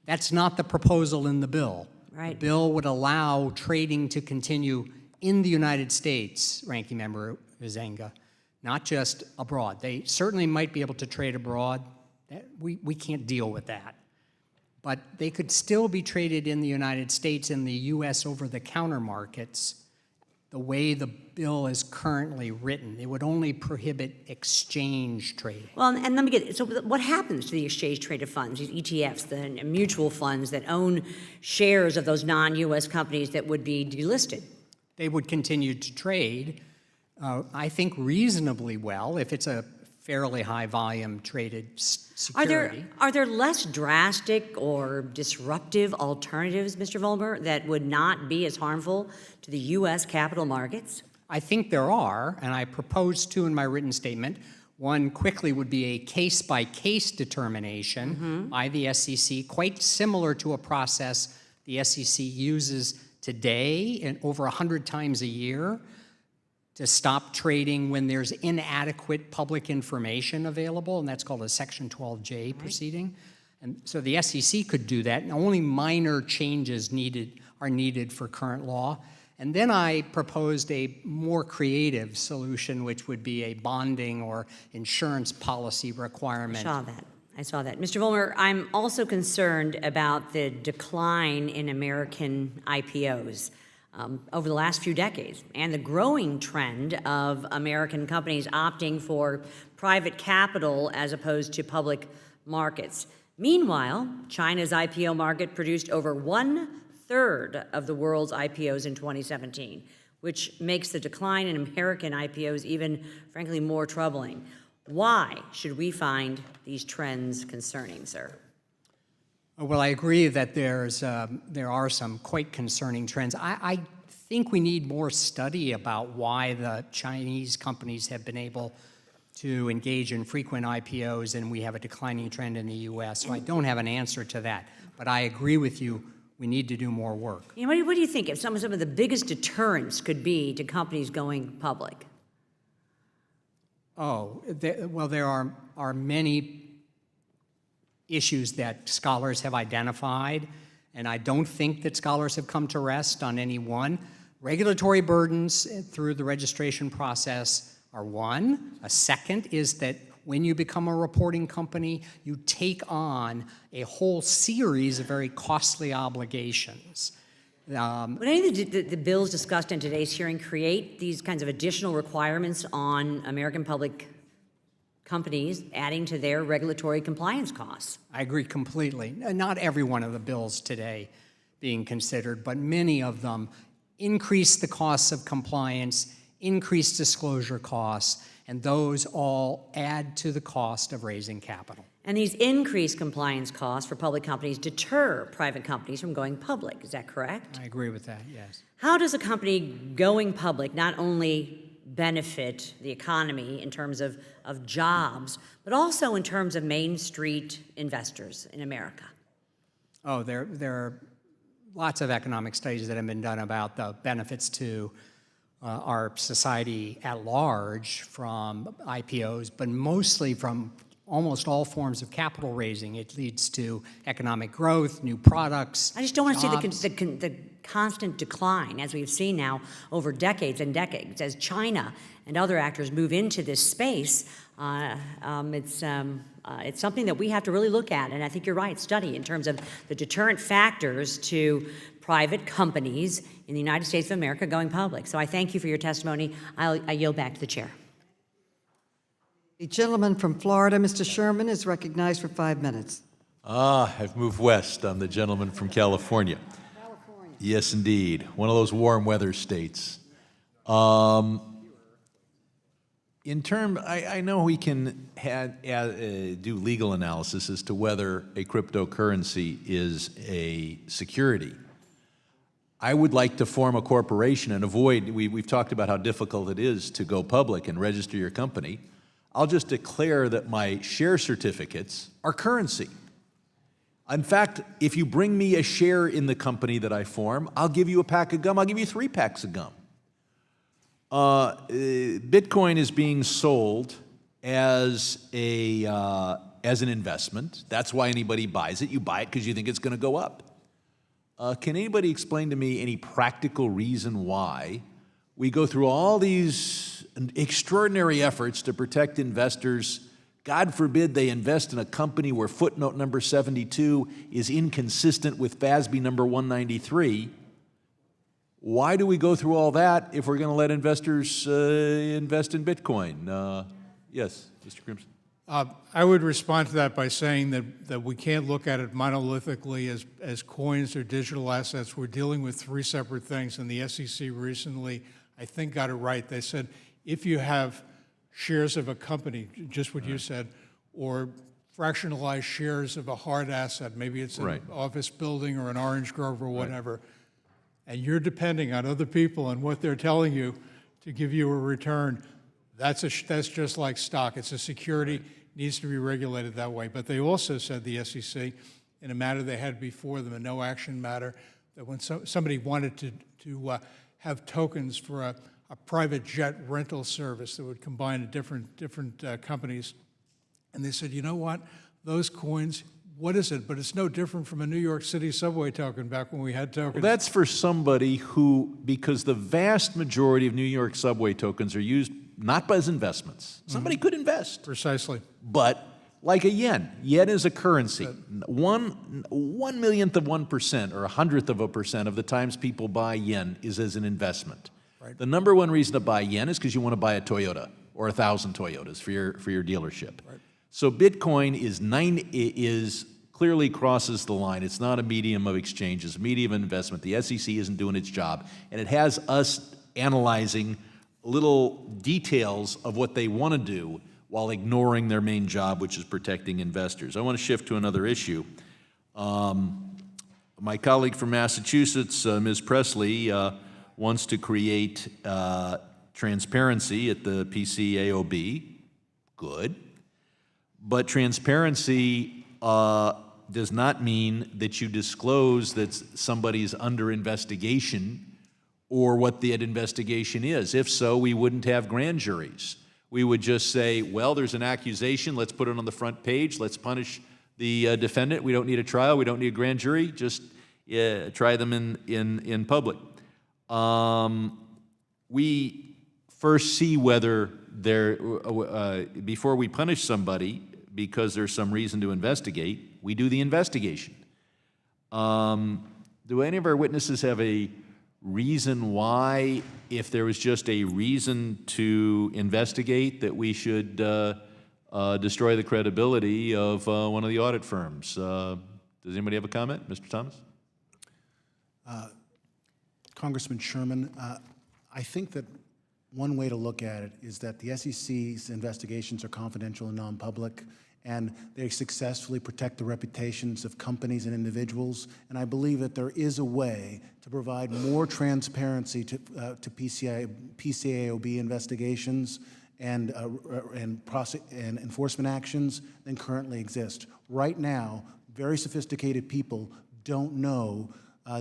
Speaker 7: That's not the proposal in the bill.
Speaker 9: Right.
Speaker 7: The bill would allow trading to continue in the United States, Ranking Member Huizenga, not just abroad. They certainly might be able to trade abroad. We can't deal with that. But they could still be traded in the United States and the U.S. over-the-counter markets the way the bill is currently written. It would only prohibit exchange trading.
Speaker 9: Well, and let me get, so what happens to the exchange-traded funds, these ETFs, the mutual funds that own shares of those non-U.S. companies that would be delisted?
Speaker 7: They would continue to trade, I think, reasonably well if it's a fairly high-volume traded security.
Speaker 9: Are there less drastic or disruptive alternatives, Mr. Vollmer, that would not be as harmful to the U.S. capital markets?
Speaker 7: I think there are, and I proposed two in my written statement. One quickly would be a case-by-case determination by the SEC, quite similar to a process the SEC uses today and over 100 times a year to stop trading when there's inadequate public information available, and that's called a Section 12J proceeding. And so the SEC could do that, and only minor changes are needed for current law. And then I proposed a more creative solution, which would be a bonding or insurance policy requirement.
Speaker 9: I saw that. Mr. Vollmer, I'm also concerned about the decline in American IPOs over the last few decades and the growing trend of American companies opting for private capital as opposed to public markets. Meanwhile, China's IPO market produced over 1/3 of the world's IPOs in 2017, which makes the decline in American IPOs even, frankly, more troubling. Why should we find these trends concerning, sir?
Speaker 7: Well, I agree that there are some quite concerning trends. I think we need more study about why the Chinese companies have been able to engage in frequent IPOs and we have a declining trend in the U.S. So I don't have an answer to that. But I agree with you, we need to do more work.
Speaker 9: You know, what do you think if some of the biggest deterrents could be to companies going public?
Speaker 7: There are many issues that scholars have identified, and I don't think that scholars have come to rest on any one. Regulatory burdens through the registration process are one. A second is that when you become a reporting company, you take on a whole series of very costly obligations.
Speaker 9: Would any of the bills discussed in today's hearing create these kinds of additional requirements on American public companies, adding to their regulatory compliance costs?
Speaker 7: I agree completely. Not every one of the bills today being considered, but many of them increase the costs of compliance, increase disclosure costs, and those all add to the cost of raising capital.
Speaker 9: And these increased compliance costs for public companies deter private companies from going public. Is that correct?
Speaker 7: I agree with that, yes.
Speaker 9: How does a company going public not only benefit the economy in terms of jobs, but also in terms of Main Street investors in America?
Speaker 7: Oh, there are lots of economic studies that have been done about the benefits to our society at large from IPOs, but mostly from almost all forms of capital raising. It leads to economic growth, new products.
Speaker 9: I just don't want to see the constant decline, as we've seen now over decades and decades, as China and other actors move into this space. It's something that we have to really look at, and I think you're right, study in terms of the deterrent factors to private companies in the United States of America going public. So I thank you for your testimony. I yield back to the chair.
Speaker 1: The gentleman from Florida, Mr. Sherman, is recognized for 5 minutes.
Speaker 3: I've moved west. I'm the gentleman from California. Yes, indeed. One of those warm weather states. I know we can do legal analysis as to whether a cryptocurrency is a security. I would like to form a corporation and avoid, we've talked about how difficult it is to go public and register your company. I'll just declare that my share certificates are currency. In fact, if you bring me a share in the company that I form, I'll give you a pack of gum. I'll give you 3 packs of gum. Bitcoin is being sold as an investment. That's why anybody buys it. You buy it because you think it's going to go up. Can anybody explain to me any practical reason why we go through all these extraordinary efforts to protect investors? God forbid they invest in a company where footnote number 72 is inconsistent with FASB number 193. Why do we go through all that if we're going to let investors invest in Bitcoin? Yes, Mr. Crimmins.
Speaker 6: I would respond to that by saying that we can't look at it monolithically as coins or digital assets. We're dealing with 3 separate things, and the SEC recently, I think, got it right. They said if you have shares of a company, just what you said, or fractionalized shares of a hard asset, maybe it's an office building or an orange grove or whatever, and you're depending on other people and what they're telling you to give you a return, That's just like stock. It's a security, needs to be regulated that way. But they also said, the SEC, in a matter they had before them, a no-action matter, that when somebody wanted to have tokens for a private jet rental service that would combine different companies, and they said, you know what, those coins, what is it? But it's no different from a New York City subway token back when we had tokens.
Speaker 3: Well, that's for somebody who, because the vast majority of New York subway tokens are used not as investments. Somebody could invest.
Speaker 6: Precisely.
Speaker 3: But like a yen. Yen is a currency. 1/1,000,000th of 1% or 100th of a percent of the times people buy yen is as an investment.
Speaker 6: Right.
Speaker 3: The number one reason to buy yen is because you want to buy a Toyota or 1,000 Toyotas for your dealership.
Speaker 6: Right.
Speaker 3: So Bitcoin is clearly crosses the line. It's not a medium of exchange, it's a medium of investment. The SEC isn't doing its job, and it has us analyzing little details of what they want to do while ignoring their main job, which is protecting investors. I want to shift to another issue. My colleague from Massachusetts, Ms. Presley, wants to create transparency at the PCAOB. Good. But transparency does not mean that you disclose that somebody's under investigation or what that investigation is. If so, we wouldn't have grand juries. We would just say, well, there's an accusation, let's put it on the front page, let's punish the defendant. We don't need a trial, we don't need a grand jury, just try them in public. We first see whether they're, before we punish somebody because there's some reason to investigate, we do the investigation. Do any of our witnesses have a reason why, if there was just a reason to investigate, that we should destroy the credibility of one of the audit firms? Does anybody have a comment? Mr. Thomas?
Speaker 4: Congressman Sherman, I think that one way to look at it is that the SEC's investigations are confidential and non-public, and they successfully protect the reputations of companies and individuals. And I believe that there is a way to provide more transparency to PCAOB investigations and enforcement actions than currently exist. Right now, very sophisticated people don't know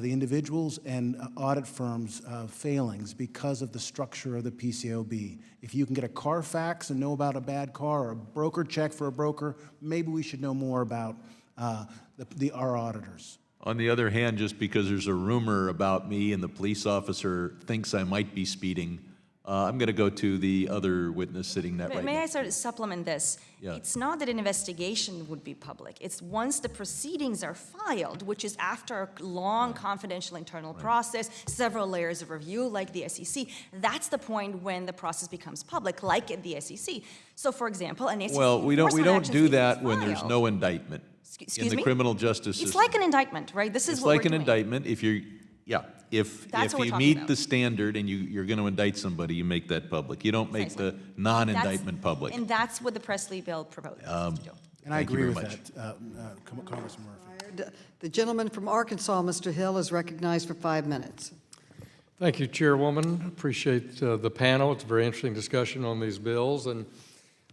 Speaker 4: the individuals and audit firms' failings because of the structure of the PCAOB. If you can get a Carfax and know about a bad car, or a broker check for a broker, maybe we should know more about our auditors.
Speaker 3: On the other hand, just because there's a rumor about me and the police officer thinks I might be speeding, I'm going to go to the other witness sitting that right
Speaker 5: May
Speaker 3: now.
Speaker 5: I sort of supplement this?
Speaker 3: Yeah.
Speaker 5: It's not that an investigation would be public. It's once the proceedings are filed, which is after a long confidential internal process, several layers of review like the SEC, that's the point when the process becomes public, like at the SEC. So for example, an SEC
Speaker 3: Well, we don't
Speaker 5: enforcement
Speaker 3: do
Speaker 5: action
Speaker 3: that
Speaker 5: is
Speaker 3: when there's
Speaker 5: filed.
Speaker 3: no indictment in
Speaker 5: Excuse
Speaker 3: the
Speaker 5: me?
Speaker 3: criminal justice system.
Speaker 5: It's like an indictment, right? This is
Speaker 3: It's
Speaker 5: what
Speaker 3: like
Speaker 5: we're
Speaker 3: an
Speaker 5: doing.
Speaker 3: indictment. If you're, yeah, if
Speaker 5: That's what we're
Speaker 3: you
Speaker 5: talking
Speaker 3: meet
Speaker 5: about.
Speaker 3: the standard and you're going to indict somebody, you make that public. You don't make
Speaker 5: Precisely.
Speaker 3: the non-indictment public.
Speaker 5: And that's what the Presley bill proposes to do.
Speaker 4: And I
Speaker 3: Thank you
Speaker 4: agree
Speaker 3: very
Speaker 4: with that, Congressman Murphy.
Speaker 1: The gentleman from Arkansas, Mr. Hill, is recognized for 5 minutes.
Speaker 10: Thank you, Chairwoman. Appreciate the panel. It's a very interesting discussion on these bills. And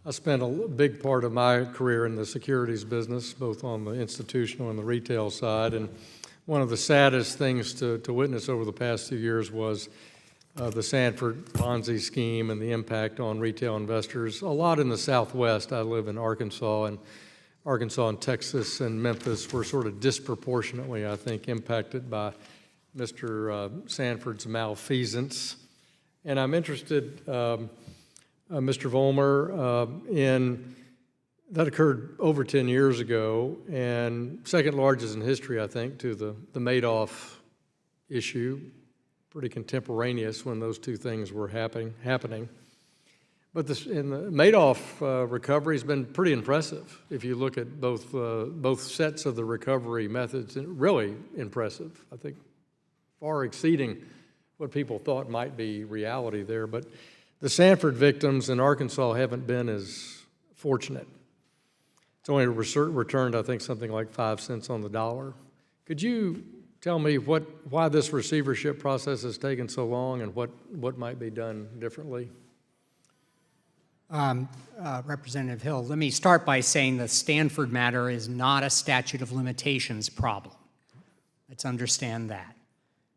Speaker 10: I spent a big part of my career in the securities business, both on the institutional and the retail side. And one of the saddest things to witness over the past 2 years was the Sanford Ponzi scheme and the impact on retail investors. A lot in the Southwest. I live in Arkansas, and Texas and Memphis were sort of disproportionately, I think, impacted by Mr. Sanford's malfeasance. And I'm interested, Mr. Vollmer, that occurred over 10 years ago, and second largest in history, I think, to the Madoff issue, pretty contemporaneous when those two things were happening. But in the Madoff recovery has been pretty impressive. If you look at both sets of the recovery methods, really impressive. I think far exceeding what people thought might be reality there. But the Sanford victims in Arkansas haven't been as fortunate. It's only returned, I think, something like 5 cents on the dollar. Could you tell me why this receivership process has taken so long and what might be done differently?
Speaker 7: Representative Hill, let me start by saying the Stanford matter is not a statute of limitations problem. Let's understand that.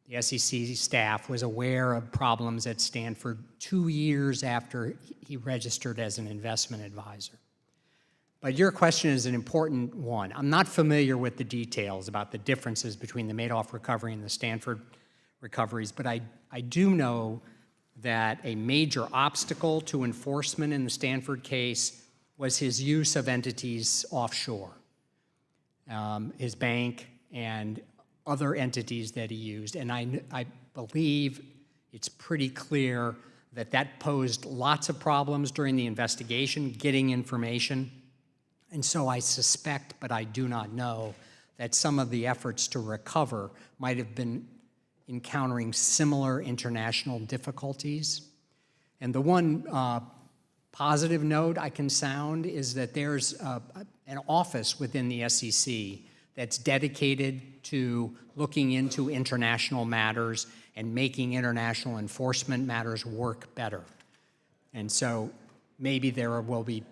Speaker 7: The SEC staff was aware of problems at Stanford 2 years after he registered as an investment advisor. But your question is an important one. I'm not familiar with the details about the differences between the Madoff recovery and the Stanford recoveries, but I do know that a major obstacle to enforcement in the Stanford case was his use of entities offshore, his bank and other entities that he used. And I believe it's pretty clear that that posed lots of problems during the investigation, getting information. And so I suspect, but I do not know, that some of the efforts to recover might have been encountering similar international difficulties. And the one positive note I can sound is that there's an office within the SEC that's dedicated to looking into international matters and making international enforcement matters work better. And so maybe there will be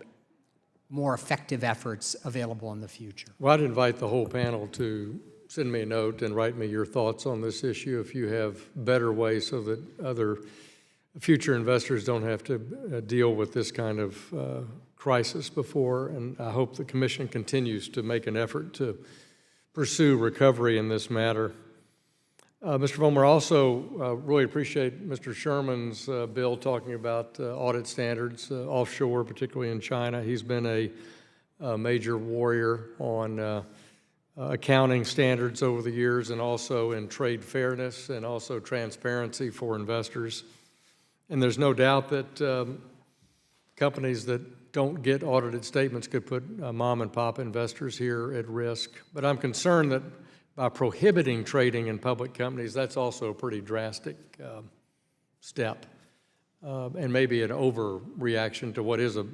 Speaker 7: more effective efforts available in the future.
Speaker 10: Well, I'd invite the whole panel to send me a note and write me your thoughts on this issue if you have better ways so that other future investors don't have to deal with this kind of crisis before. And I hope the Commission continues to make an effort to pursue recovery in this matter. Mr. Vollmer, also really appreciate Mr. Sherman's bill talking about audit standards offshore, particularly in China. He's been a major warrior on accounting standards over the years, and also in trade fairness and also transparency for investors. And there's no doubt that companies that don't get audited statements could put mom and pop investors here at risk. But I'm concerned that by prohibiting trading in public companies, that's also a pretty drastic step and maybe an overreaction to what is a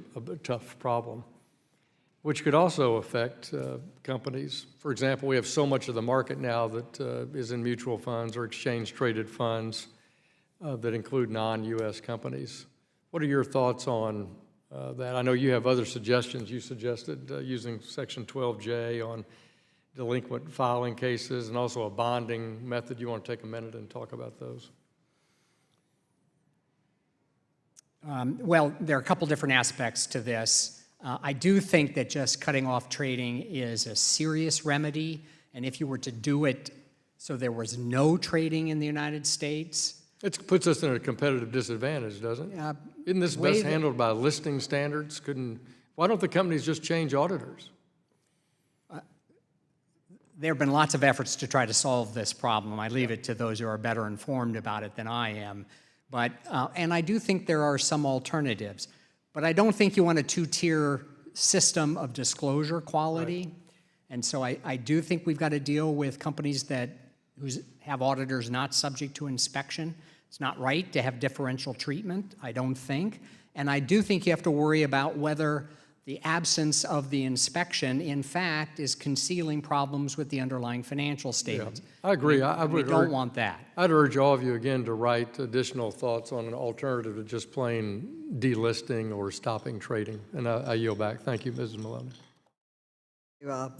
Speaker 10: tough problem, which could also affect companies. For example, we have so much of the market now that is in mutual funds or exchange-traded funds that include non-U.S. companies. What are your thoughts on that? I know you have other suggestions. You suggested using Section 12J on delinquent filing cases and also a bonding method. You want to take a minute and talk about those?
Speaker 7: Well, there are a couple different aspects to this. I do think that just cutting off trading is a serious remedy, and if you were to do it so there was no trading in the United States.
Speaker 10: It puts us in a competitive disadvantage, doesn't it? Isn't this best handled by listing standards? Why don't the companies just change auditors?
Speaker 7: There have been lots of efforts to try to solve this problem. I leave it to those who are better informed about it than I am. But, and I do think there are some alternatives. But I don't think you want a two-tier system of disclosure quality. Right. And so I do think we've got to deal with companies who have auditors not subject to inspection. It's not right to have differential treatment, I don't think. And I do think you have to worry about whether the absence of the inspection, in fact, is concealing problems with the underlying financial statements.
Speaker 10: Yeah, I agree.
Speaker 7: We don't want that.
Speaker 10: I'd urge all of you again to write additional thoughts on an alternative to just plain delisting or stopping trading. And I yield back. Thank you, Mrs. Maloney.
Speaker 1: The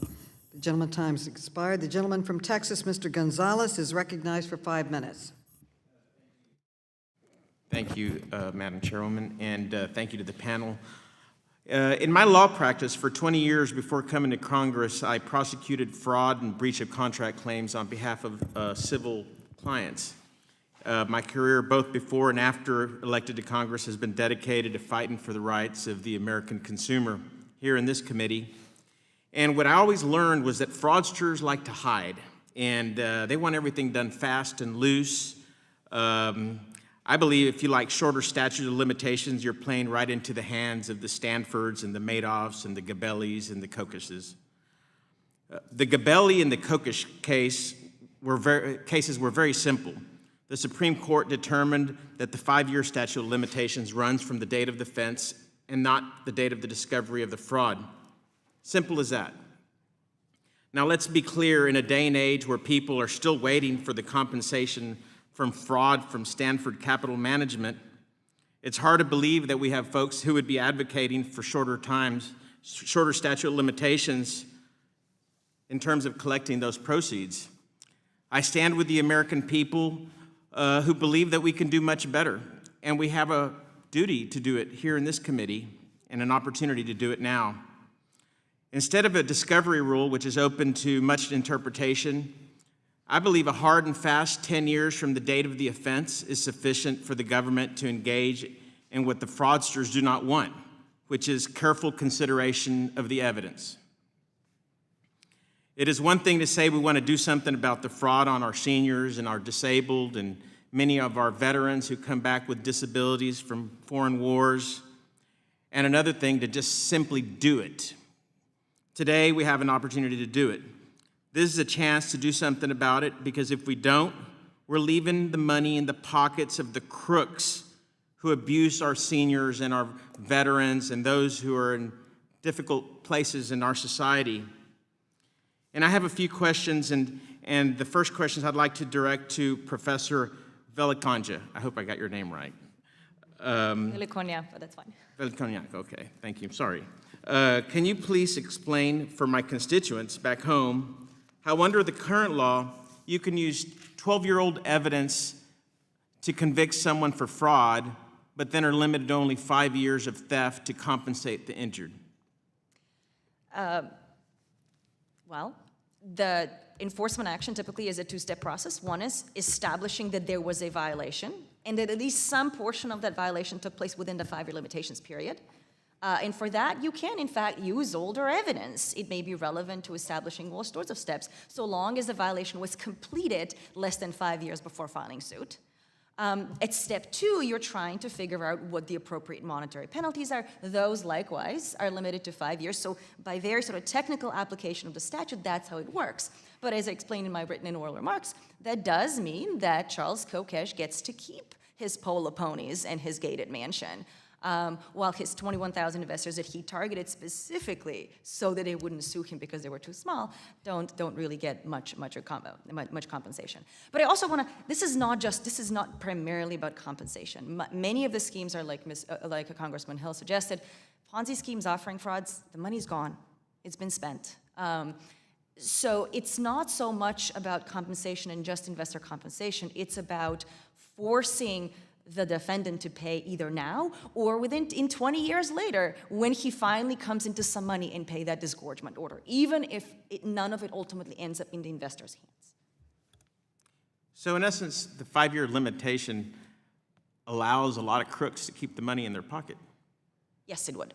Speaker 1: gentleman's time has expired. The gentleman from Texas, Mr. Gonzalez, is recognized for 5 minutes.
Speaker 11: Thank you, Madam Chairwoman, and thank you to the panel. In my law practice for 20 years before coming to Congress, I prosecuted fraud and breach of contract claims on behalf of civil clients. My career, both before and after elected to Congress, has been dedicated to fighting for the rights of the American consumer here in this committee. And what I always learned was that fraudsters like to hide, and they want everything done fast and loose. I believe if you like shorter statute of limitations, you're playing right into the hands of the Stanfords and the Madoffs and the Gabellis and the Kokishes. The Gabelli and the Kokish cases were very simple. The Supreme Court determined that the 5-year statute of limitations runs from the date of the offense and not the date of the discovery of the fraud. Simple as that. Now let's be clear, in a day and age where people are still waiting for the compensation from fraud from Stanford Capital Management, It's hard to believe that we have folks who would be advocating for shorter statute of limitations in terms of collecting those proceeds. I stand with the American people who believe that we can do much better, and we have a duty to do it here in this committee and an opportunity to do it now. Instead of a discovery rule, which is open to much interpretation, I believe a hard and fast 10 years from the date of the offense is sufficient for the government to engage in what the fraudsters do not want, which is careful consideration of the evidence. It is one thing to say we want to do something about the fraud on our seniors and our disabled and many of our veterans who come back with disabilities from foreign wars, and another thing to just simply do it. Today, we have an opportunity to do it. This is a chance to do something about it, because if we don't, we're leaving the money in the pockets of the crooks who abuse our seniors and our veterans and those who are in difficult places in our society. And I have a few questions, and the first questions I'd like to direct to Professor Vellacunia. I hope I got your name right.
Speaker 5: Vellacunia, but that's fine.
Speaker 11: Vellacunia, okay, thank you, sorry. Can you please explain for my constituents back home how under the current law you can use 12-year-old evidence to convict someone for fraud, but then are limited to only 5 years of theft to compensate the injured?
Speaker 5: Well, the enforcement action typically is a two-step process. One is establishing that there was a violation and that at least some portion of that violation took place within the 5-year limitations period. And for that, you can, in fact, use older evidence. It may be relevant to establishing all sorts of steps, so long as the violation was completed less than 5 years before filing suit. At step 2, you're trying to figure out what the appropriate monetary penalties are. Those, likewise, are limited to 5 years. So by very sort of technical application of the statute, that's how it works. But as I explained in my written and oral remarks, that does mean that Charles Kokesh gets to keep his polo ponies and his gated mansion, while his 21,000 investors that he targeted specifically so that they wouldn't sue him because they were too small don't really get much compensation. But I also want to. This is not primarily about compensation. Many of the schemes are like Congressman Hill suggested, Ponzi schemes offering frauds. The money's gone. It's been spent. So it's not so much about compensation and just investor compensation. It's about forcing the defendant to pay either now or in 20 years later when he finally comes into some money and pay that disgorgement order, even if none of it ultimately ends up in the investor's hands.
Speaker 11: So in essence, the 5-year limitation allows a lot of crooks to keep the money in their pocket.
Speaker 5: Yes, it would.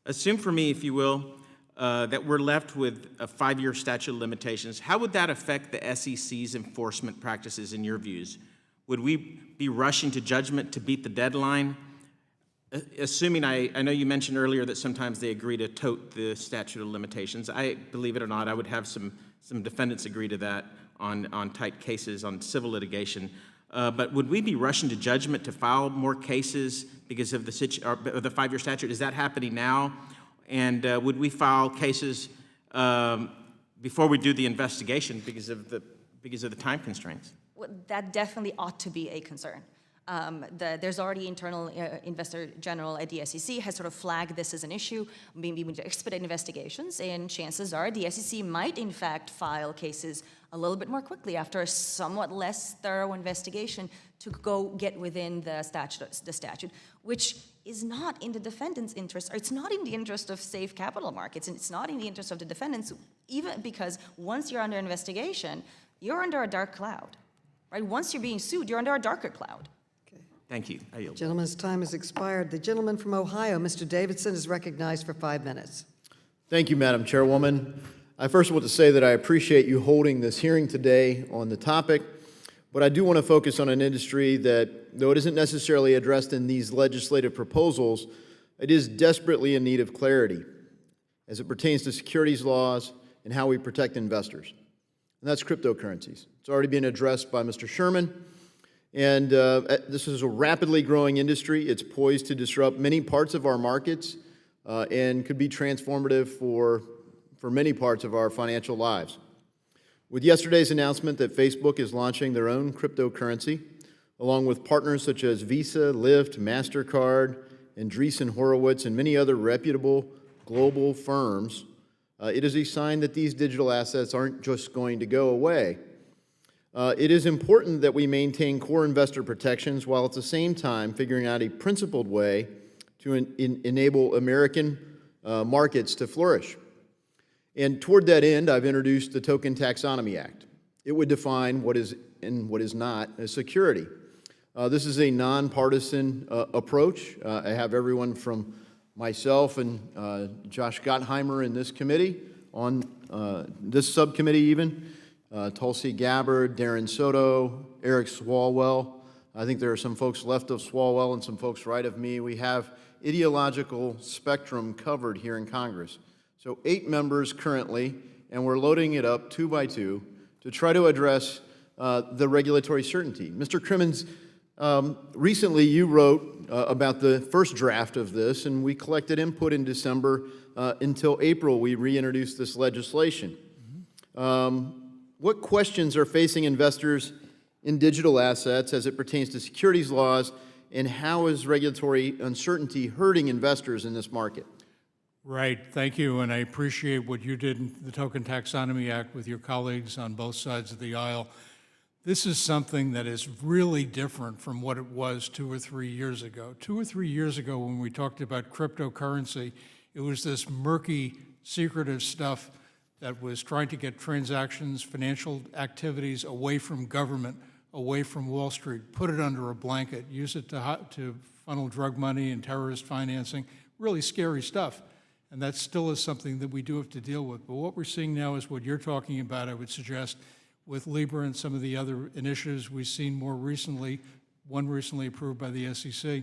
Speaker 11: Assume for me, if you will, that we're left with a 5-year statute of limitations. How would that affect the SEC's enforcement practices in your views? Would we be rushing to judgment to beat the deadline? Assuming, I know you mentioned earlier that sometimes they agree to tote the statute of limitations. Believe it or not, I would have some defendants agree to that on tight cases, on civil litigation. But would we be rushing to judgment to file more cases because of the 5-year statute? Is that happening now? And would we file cases before we do the investigation because of the time constraints?
Speaker 5: Well, that definitely ought to be a concern. There's already internal investor general at the SEC has sort of flagged this as an issue, maybe we to expedite investigations, and chances are the SEC might in fact file cases a little bit more quickly after a somewhat less thorough investigation to go get within the statute, which is not in the defendant's interest, or it's not in the interest of safe capital markets, and it's not in the interest of the defendants, even because once you're under investigation, you're under a dark cloud. Right? Once you're being sued, you're under a darker cloud.
Speaker 1: Okay.
Speaker 11: Thank you. I yield.
Speaker 1: Gentleman's time has expired. The gentleman from Ohio, Mr. Davidson, is recognized for 5 minutes.
Speaker 12: Thank you, Madam Chairwoman. I first want to say that I appreciate you holding this hearing today on the topic, but I do want to focus on an industry that, though it isn't necessarily addressed in these legislative proposals, it is desperately in need of clarity as it pertains to securities laws and how we protect investors. And that's cryptocurrencies. It's already been addressed by Mr. Sherman, and this is a rapidly growing industry. It's poised to disrupt many parts of our markets and could be transformative for many parts of our financial lives. With yesterday's announcement that Facebook is launching their own cryptocurrency, along with partners such as Visa, Lyft, MasterCard, Andreessen Horowitz, and many other reputable global firms, it is a sign that these digital assets aren't just going to go away. It is important that we maintain core investor protections while at the same time figuring out a principled way to enable American markets to flourish. And toward that end, I've introduced the Token Taxonomy Act. It would define what is and what is not a security. This is a nonpartisan approach. I have everyone from myself and Josh Gottheimer in this committee, on this subcommittee even, Tulsi Gabbard, Darren Soto, Eric Swalwell. I think there are some folks left of Swalwell and some folks right of me. We have ideological spectrum covered here in Congress. So 8 members currently, and we're loading it up 2 by 2 to try to address the regulatory certainty. Mr. Crimmins, recently you wrote about the first draft of this, and we collected input in December. Until April, we reintroduced this legislation. What questions are facing investors in digital assets as it pertains to securities laws, and how is regulatory uncertainty hurting investors in this market?
Speaker 6: Right, thank you, and I appreciate what you did in the Token Taxonomy Act with your colleagues on both sides of the aisle. This is something that is really different from what it was 2 or 3 years ago. 2 or 3 years ago, when we talked about cryptocurrency, it was this murky, secretive stuff that was trying to get transactions, financial activities away from government, away from Wall Street, put it under a blanket, use it to funnel drug money and terrorist financing, really scary stuff. And that still is something that we do have to deal with. But what we're seeing now is what you're talking about, I would suggest, with Libra and some of the other initiatives we've seen more recently, one recently approved by the SEC,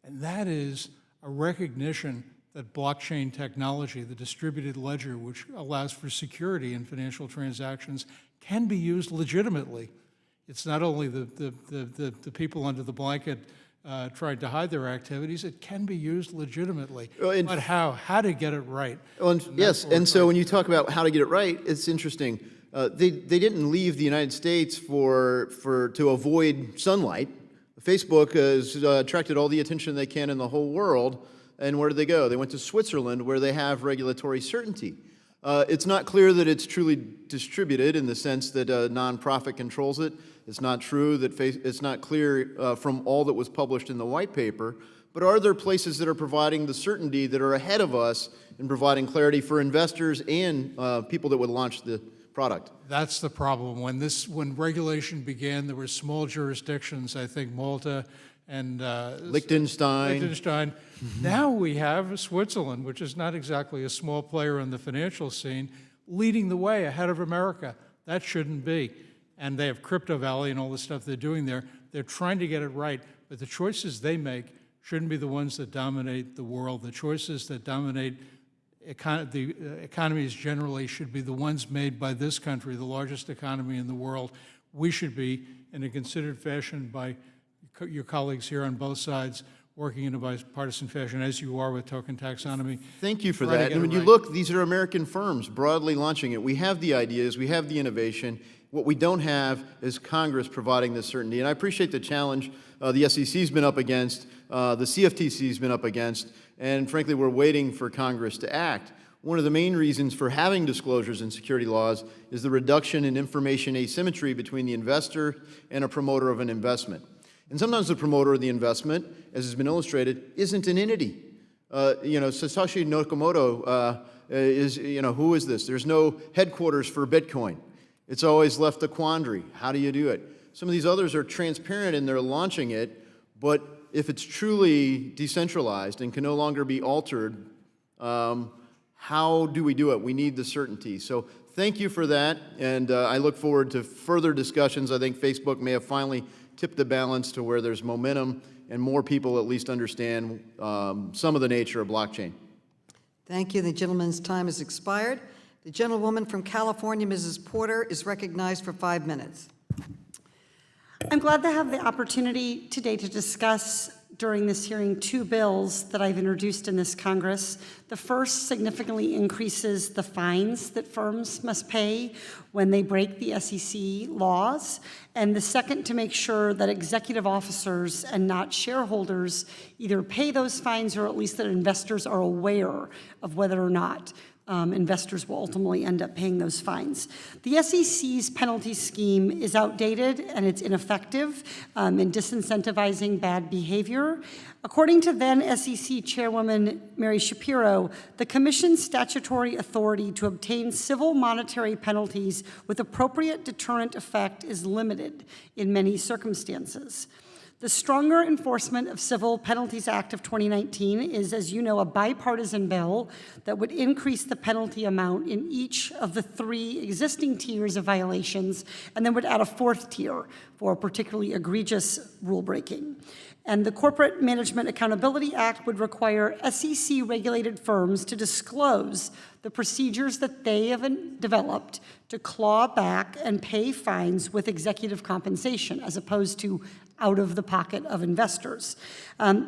Speaker 6: and that is a recognition that blockchain technology, the distributed ledger, which allows for security in financial transactions, can be used legitimately. It's not only the people under the blanket trying to hide their activities, it can be used legitimately. But how to get it right.
Speaker 12: Well, yes, and so when you talk about how to get it right, it's interesting. They didn't leave the United States to avoid sunlight. Facebook has attracted all the attention they can in the whole world, and where did they go? They went to Switzerland, where they have regulatory certainty. It's not clear that it's truly distributed in the sense that a nonprofit controls it. It's not true that it's not clear from all that was published in the white paper. But are there places that are providing the certainty that are ahead of us in providing clarity for investors and people that would launch the product?
Speaker 6: That's the problem. When regulation began, there were small jurisdictions, I think Malta and
Speaker 12: Liechtenstein.
Speaker 6: Now we have Switzerland, which is not exactly a small player in the financial scene, leading the way ahead of America. That shouldn't be. And they have Crypto Valley and all the stuff they're doing there. They're trying to get it right, but the choices they make shouldn't be the ones that dominate the world. The choices that dominate the economies generally should be the ones made by this country, the largest economy in the world. We should be, in a considered fashion by your colleagues here on both sides, working in a bipartisan fashion, as you are with Token Taxonomy.
Speaker 12: Thank you for that. And when you look, these are American firms broadly launching it. We have the ideas, we have the innovation. What we don't have is Congress providing this certainty. And I appreciate the challenge the SEC's been up against, the CFTC's been up against, and frankly, we're waiting for Congress to act. One of the main reasons for having disclosures in security laws is the reduction in information asymmetry between the investor and a promoter of an investment. And sometimes the promoter of the investment, as has been illustrated, isn't an entity. Satoshi Nakamoto is, who is this? There's no headquarters for Bitcoin. It's always left a quandary. How do you do it? Some of these others are transparent and they're launching it, but if it's truly decentralized and can no longer be altered, how do we do it? We need the certainty. So thank you for that, and I look forward to further discussions. I think Facebook may have finally tipped the balance to where there's momentum and more people at least understand some of the nature of blockchain.
Speaker 1: Thank you. The gentleman's time has expired. The gentlewoman from California, Mrs. Porter, is recognized for 5 minutes.
Speaker 13: I'm glad to have the opportunity today to discuss during this hearing 2 bills that I've introduced in this Congress. The first significantly increases the fines that firms must pay when they break the SEC laws, and the second to make sure that executive officers and not shareholders either pay those fines or at least that investors are aware of whether or not investors will ultimately end up paying those fines. The SEC's penalty scheme is outdated and it's ineffective in disincentivizing bad behavior. According to then SEC Chairwoman Mary Shapiro, the Commission's statutory authority to obtain civil monetary penalties with appropriate deterrent effect is limited in many circumstances. The Stronger Enforcement of Civil Penalties Act of 2019 is, as you know, a bipartisan bill that would increase the penalty amount in each of the 3 existing tiers of violations and then would add a 4th tier for particularly egregious rule breaking. And the Corporate Management Accountability Act would require SEC-regulated firms to disclose the procedures that they have developed to claw back and pay fines with executive compensation, as opposed to out of the pocket of investors.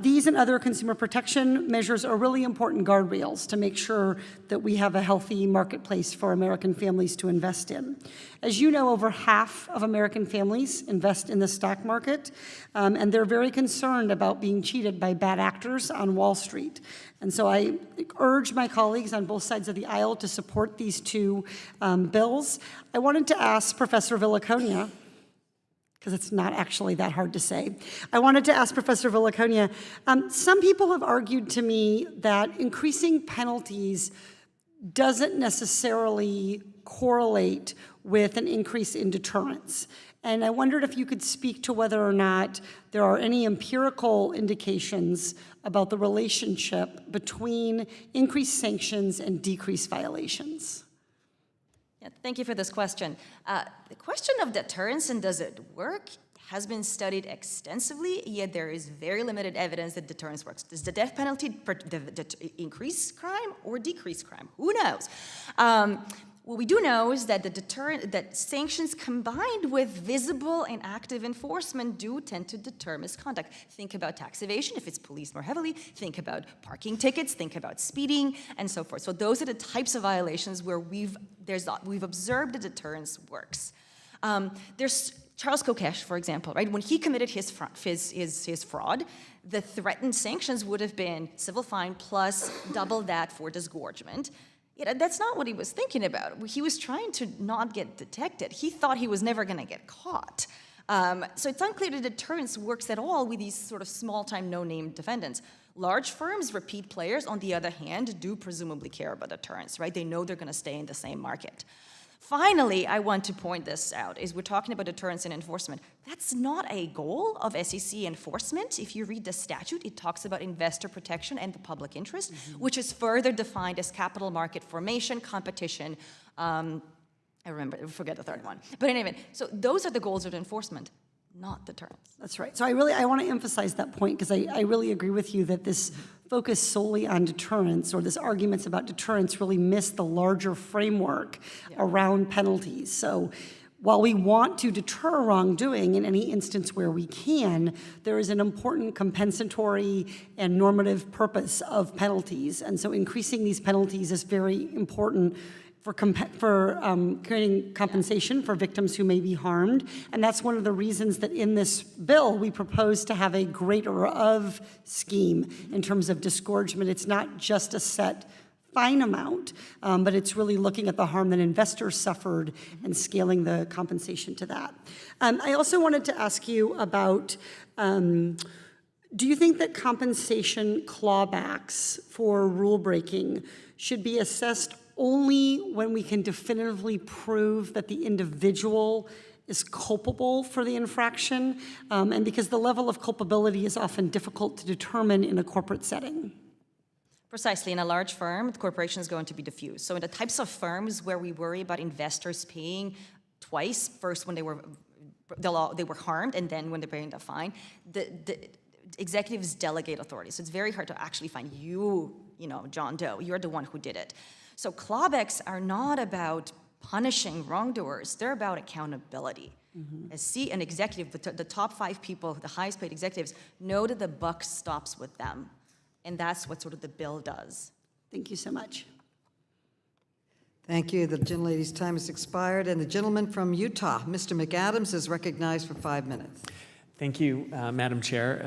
Speaker 13: These and other consumer protection measures are really important guardrails to make sure that we have a healthy marketplace for American families to invest in. As you know, over half of American families invest in the stock market, and they're very concerned about being cheated by bad actors on Wall Street. And so I urge my colleagues on both sides of the aisle to support these 2 bills. I wanted to ask Professor Vellacunia, because it's not actually that hard to say. I wanted to ask Professor Vellacunia, some people have argued to me that increasing penalties doesn't necessarily correlate with an increase in deterrence. And I wondered if you could speak to whether or not there are any empirical indications about the relationship between increased sanctions and decreased violations.
Speaker 5: Yeah, thank you for this question. The question of deterrence and does it work has been studied extensively, yet there is very limited evidence that deterrence works. Does the death penalty increase crime or decrease crime? Who knows? What we do know is that that sanctions combined with visible and active enforcement do tend to deter misconduct. Think about tax evasion, if it's policed more heavily. Think about parking tickets. Think about speeding, and so forth. So those are the types of violations where we've observed that deterrence works. There's Charles Kokesh, for example, right? When he committed his fraud, the threatened sanctions would have been civil fine plus double that for disgorgement. That's not what he was thinking about. He was trying to not get detected. He thought he was never going to get caught. So it's unclear that deterrence works at all with these sort of small-time, no-name defendants. Large firms, repeat players, on the other hand, do presumably care about deterrence, right? They know they're going to stay in the same market. Finally, I want to point this out, is we're talking about deterrence and enforcement. That's not a goal of SEC enforcement. If you read the statute, it talks about investor protection and the public interest, which is further defined as capital market formation, competition. I forget the third one. But anyway, so those are the goals of enforcement, not deterrence.
Speaker 13: That's right. So I want to emphasize that point because I really agree with you that this focus solely on deterrence, or this arguments about deterrence, really miss the larger framework around penalties. So while we want to deter wrongdoing in any instance where we can, there is an important compensatory and normative purpose of penalties. And so increasing these penalties is very important for creating compensation for victims who may be harmed. And that's one of the reasons that in this bill, we propose to have a greater of scheme in terms of disgorgement. It's not just a set fine amount, but it's really looking at the harm that investors suffered and scaling the compensation to that. I also wanted to ask you about, do you think that compensation clawbacks for rule breaking should be assessed only when we can definitively prove that the individual is culpable for the infraction, and because the level of culpability is often difficult to determine in a corporate setting?
Speaker 5: Precisely. In a large firm, the corporation is going to be diffuse. So in the types of firms where we worry about investors paying twice, first when they were harmed and then when they're paying the fine, the executives delegate authority. So it's very hard to actually find you, John Doe, you're the one who did it. So clawbacks are not about punishing wrongdoers, they're about accountability. An executive, the top 5 people, the highest paid executives, know that the buck stops with them. And that's what sort of the bill does.
Speaker 13: Thank you so much.
Speaker 1: Thank you. The gentlelady's time has expired, and the gentleman from Utah, Mr. McAdams, is recognized for 5 minutes.
Speaker 14: Thank you, Madam Chair,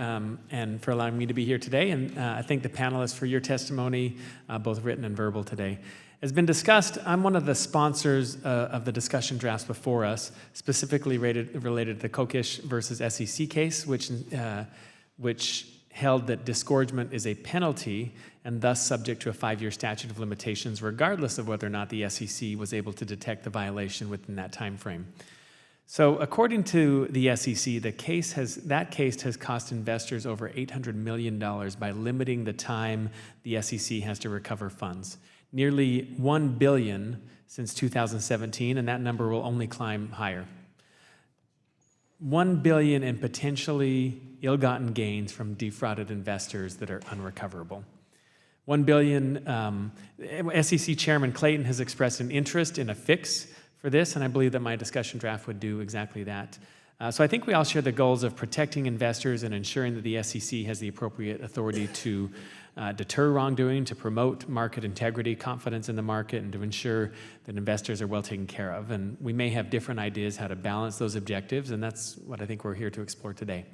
Speaker 14: and for allowing me to be here today. And I thank the panelists for your testimony, both written and verbal today. As been discussed, I'm one of the sponsors of the discussion drafts before us, specifically related to the Kokish versus SEC case, which held that disgorgement is a penalty and thus subject to a 5-year statute of limitations, regardless of whether or not the SEC was able to detect the violation within that time frame. So according to the SEC, that case has cost investors over $800 million by limiting the time the SEC has to recover funds. Nearly $1 billion since 2017, and that number will only climb higher. $1 billion in potentially ill-gotten gains from defrauded investors that are unrecoverable. $1 billion, SEC Chairman Clayton has expressed an interest in a fix for this, and I believe that my discussion draft would do exactly that. So I think we all share the goals of protecting investors and ensuring that the SEC has the appropriate authority to deter wrongdoing, to promote market integrity, confidence in the market, and to ensure that investors are well taken care of. And we may have different ideas how to balance those objectives, and that's what I think we're here to explore today.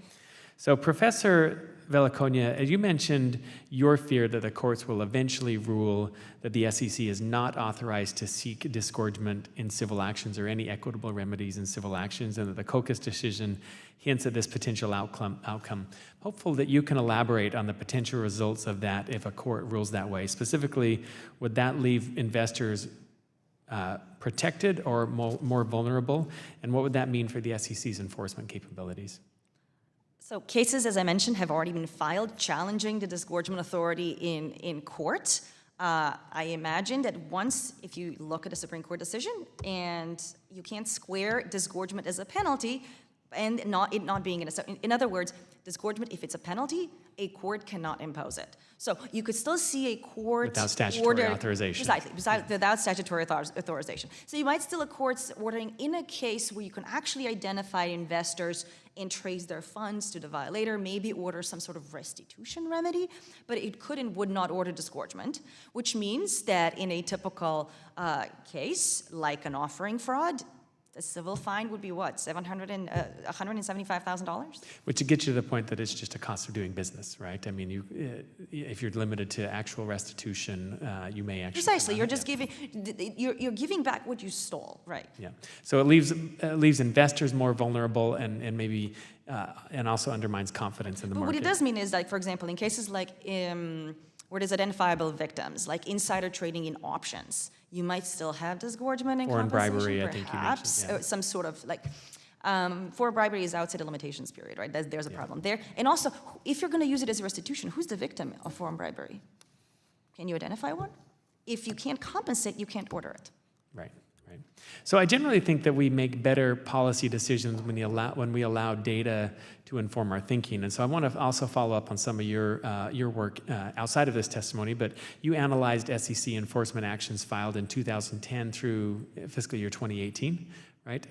Speaker 14: So Professor Vellacunia, as you mentioned your fear that the courts will eventually rule that the SEC is not authorized to seek disgorgement in civil actions or any equitable remedies in civil actions, and that the Kokish decision hints at this potential outcome. Hopeful that you can elaborate on the potential results of that if a court rules that way. Specifically, would that leave investors protected or more vulnerable? And what would that mean for the SEC's enforcement capabilities?
Speaker 5: So cases, as I mentioned, have already been filed challenging the disgorgement authority in court. I imagine that once, if you look at a Supreme Court decision and you can't square disgorgement as a penalty and it not being in other words, disgorgement, if it's a penalty, a court cannot impose it. So you could still see a court
Speaker 14: without statutory authorization.
Speaker 5: Precisely, without statutory authorization. So you might still a court's ordering in a case where you can actually identify investors and trace their funds to the violator, maybe order some sort of restitution remedy, but it could and would not order disgorgement, which means that in a typical case, like an offering fraud, the civil fine would be what, $175,000?
Speaker 14: Which gets you to the point that it's just a cost of doing business, right? I mean, if you're limited to actual restitution, you may actually...
Speaker 5: Precisely, you're just giving, you're giving back what you stole, right?
Speaker 14: Yeah, so it leaves investors more vulnerable and maybe, and also undermines confidence in the market.
Speaker 5: What it does mean is, like, for example, in cases like where there's identifiable victims, like insider trading in options, you might still have disgorgement and
Speaker 14: foreign
Speaker 5: compensation,
Speaker 14: bribery,
Speaker 5: perhaps,
Speaker 14: I think you mentioned, yeah.
Speaker 5: Some sort of like, foreign bribery is outside the limitations period, right? There's a problem there. And also, if you're going to use it as a restitution, who's the victim of foreign bribery? Can you identify one? If you can't compensate, you can't order it.
Speaker 14: Right. So I generally think that we make better policy decisions when we allow data to inform our thinking. And so I want to also follow up on some of your work outside of this testimony, but you analyzed SEC enforcement actions filed in 2010 through fiscal year 2018, right?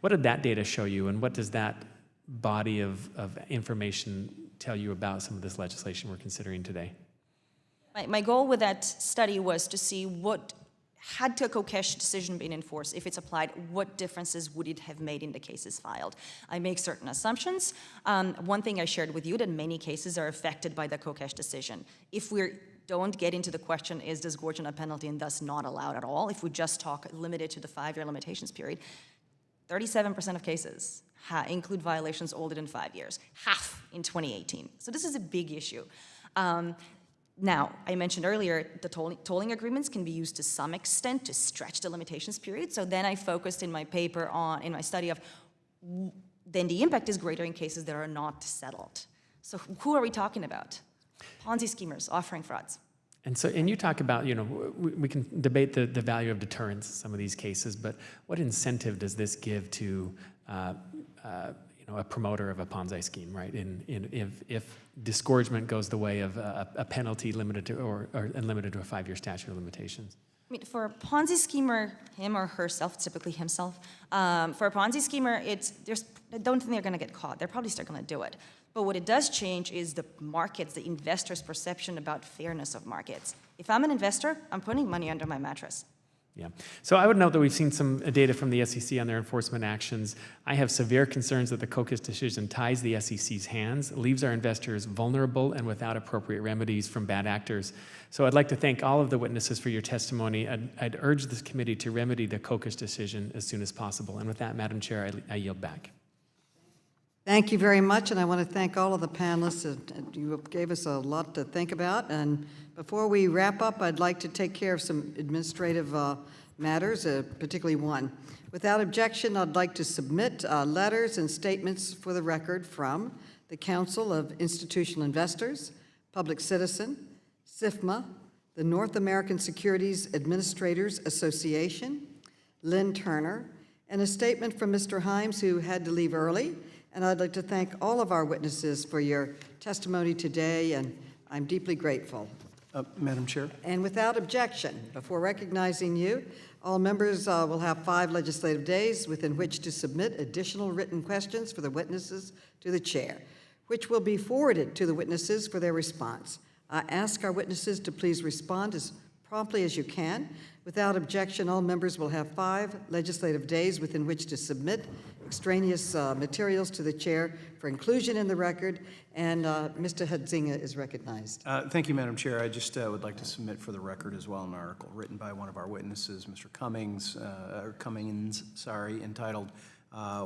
Speaker 14: What did that data show you, and what does that body of information tell you about some of this legislation we're considering today?
Speaker 5: My goal with that study was to see what had the Kokish decision been enforced, if it's applied, what differences would it have made in the cases filed? I make certain assumptions. One thing I shared with you, that many cases are affected by the Kokish decision. If we don't get into the question, is disgorgement a penalty and thus not allowed at all, if we just talk limited to the 5-year limitations period, 37% of cases include violations older than 5 years, half in 2018. So this is a big issue. Now, I mentioned earlier, the tolling agreements can be used to some extent to stretch the limitations period. So then I focused in my paper in my study of, then the impact is greater in cases that are not settled. So who are we talking about? Ponzi schemers, offering frauds.
Speaker 14: And you talk about, we can debate the value of deterrence in some of these cases, but what incentive does this give to a promoter of a Ponzi scheme, right? If disgorgement goes the way of a penalty limited to or limited to a 5-year statute of limitations.
Speaker 5: I mean, for a Ponzi schemer, him or herself, typically himself, for a Ponzi schemer, I don't think they're going to get caught. They're probably still going to do it. But what it does change is the markets, the investors' perception about fairness of markets. If I'm an investor, I'm putting money under my mattress.
Speaker 14: Yeah. So I would note that we've seen some data from the SEC on their enforcement actions. I have severe concerns that the COCUS decision ties the SEC's hands, leaves our investors vulnerable and without appropriate remedies from bad actors. So I'd like to thank all of the witnesses for your testimony. I'd urge this committee to remedy the COCUS decision as soon as possible. And with that, Madam Chair, I yield back.
Speaker 1: Thank you very much, and I want to thank all of the panelists. You gave us a lot to think about, and before we wrap up, I'd like to take care of some administrative matters, particularly one. Without objection, I'd like to submit letters and statements for the record from the Council of Institutional Investors, Public Citizen, SIFMA, the North American Securities Administrators Association, Lynn Turner, and a statement from Mr. Himes, who had to leave early. And I'd like to thank all of our witnesses for your testimony today, and I'm deeply grateful.
Speaker 2: Madam Chair?
Speaker 1: And without objection, before recognizing you, all members will have 5 legislative days within which to submit additional written questions for the witnesses to the chair, which will be forwarded to the witnesses for their response. I ask our witnesses to please respond as promptly as you can. Without objection, all members will have 5 legislative days within which to submit extraneous materials to the chair for inclusion in the record, and Mr. Huizenga is recognized.
Speaker 2: Thank you, Madam Chair. I just would like to submit for the record as well an article written by one of our witnesses, Mr. Cummings, entitled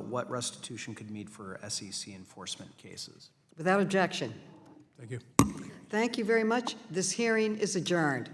Speaker 2: "What Restitution Could Mean for SEC Enforcement Cases."
Speaker 1: Without objection.
Speaker 6: Thank you.
Speaker 1: Thank you very much. This hearing is adjourned.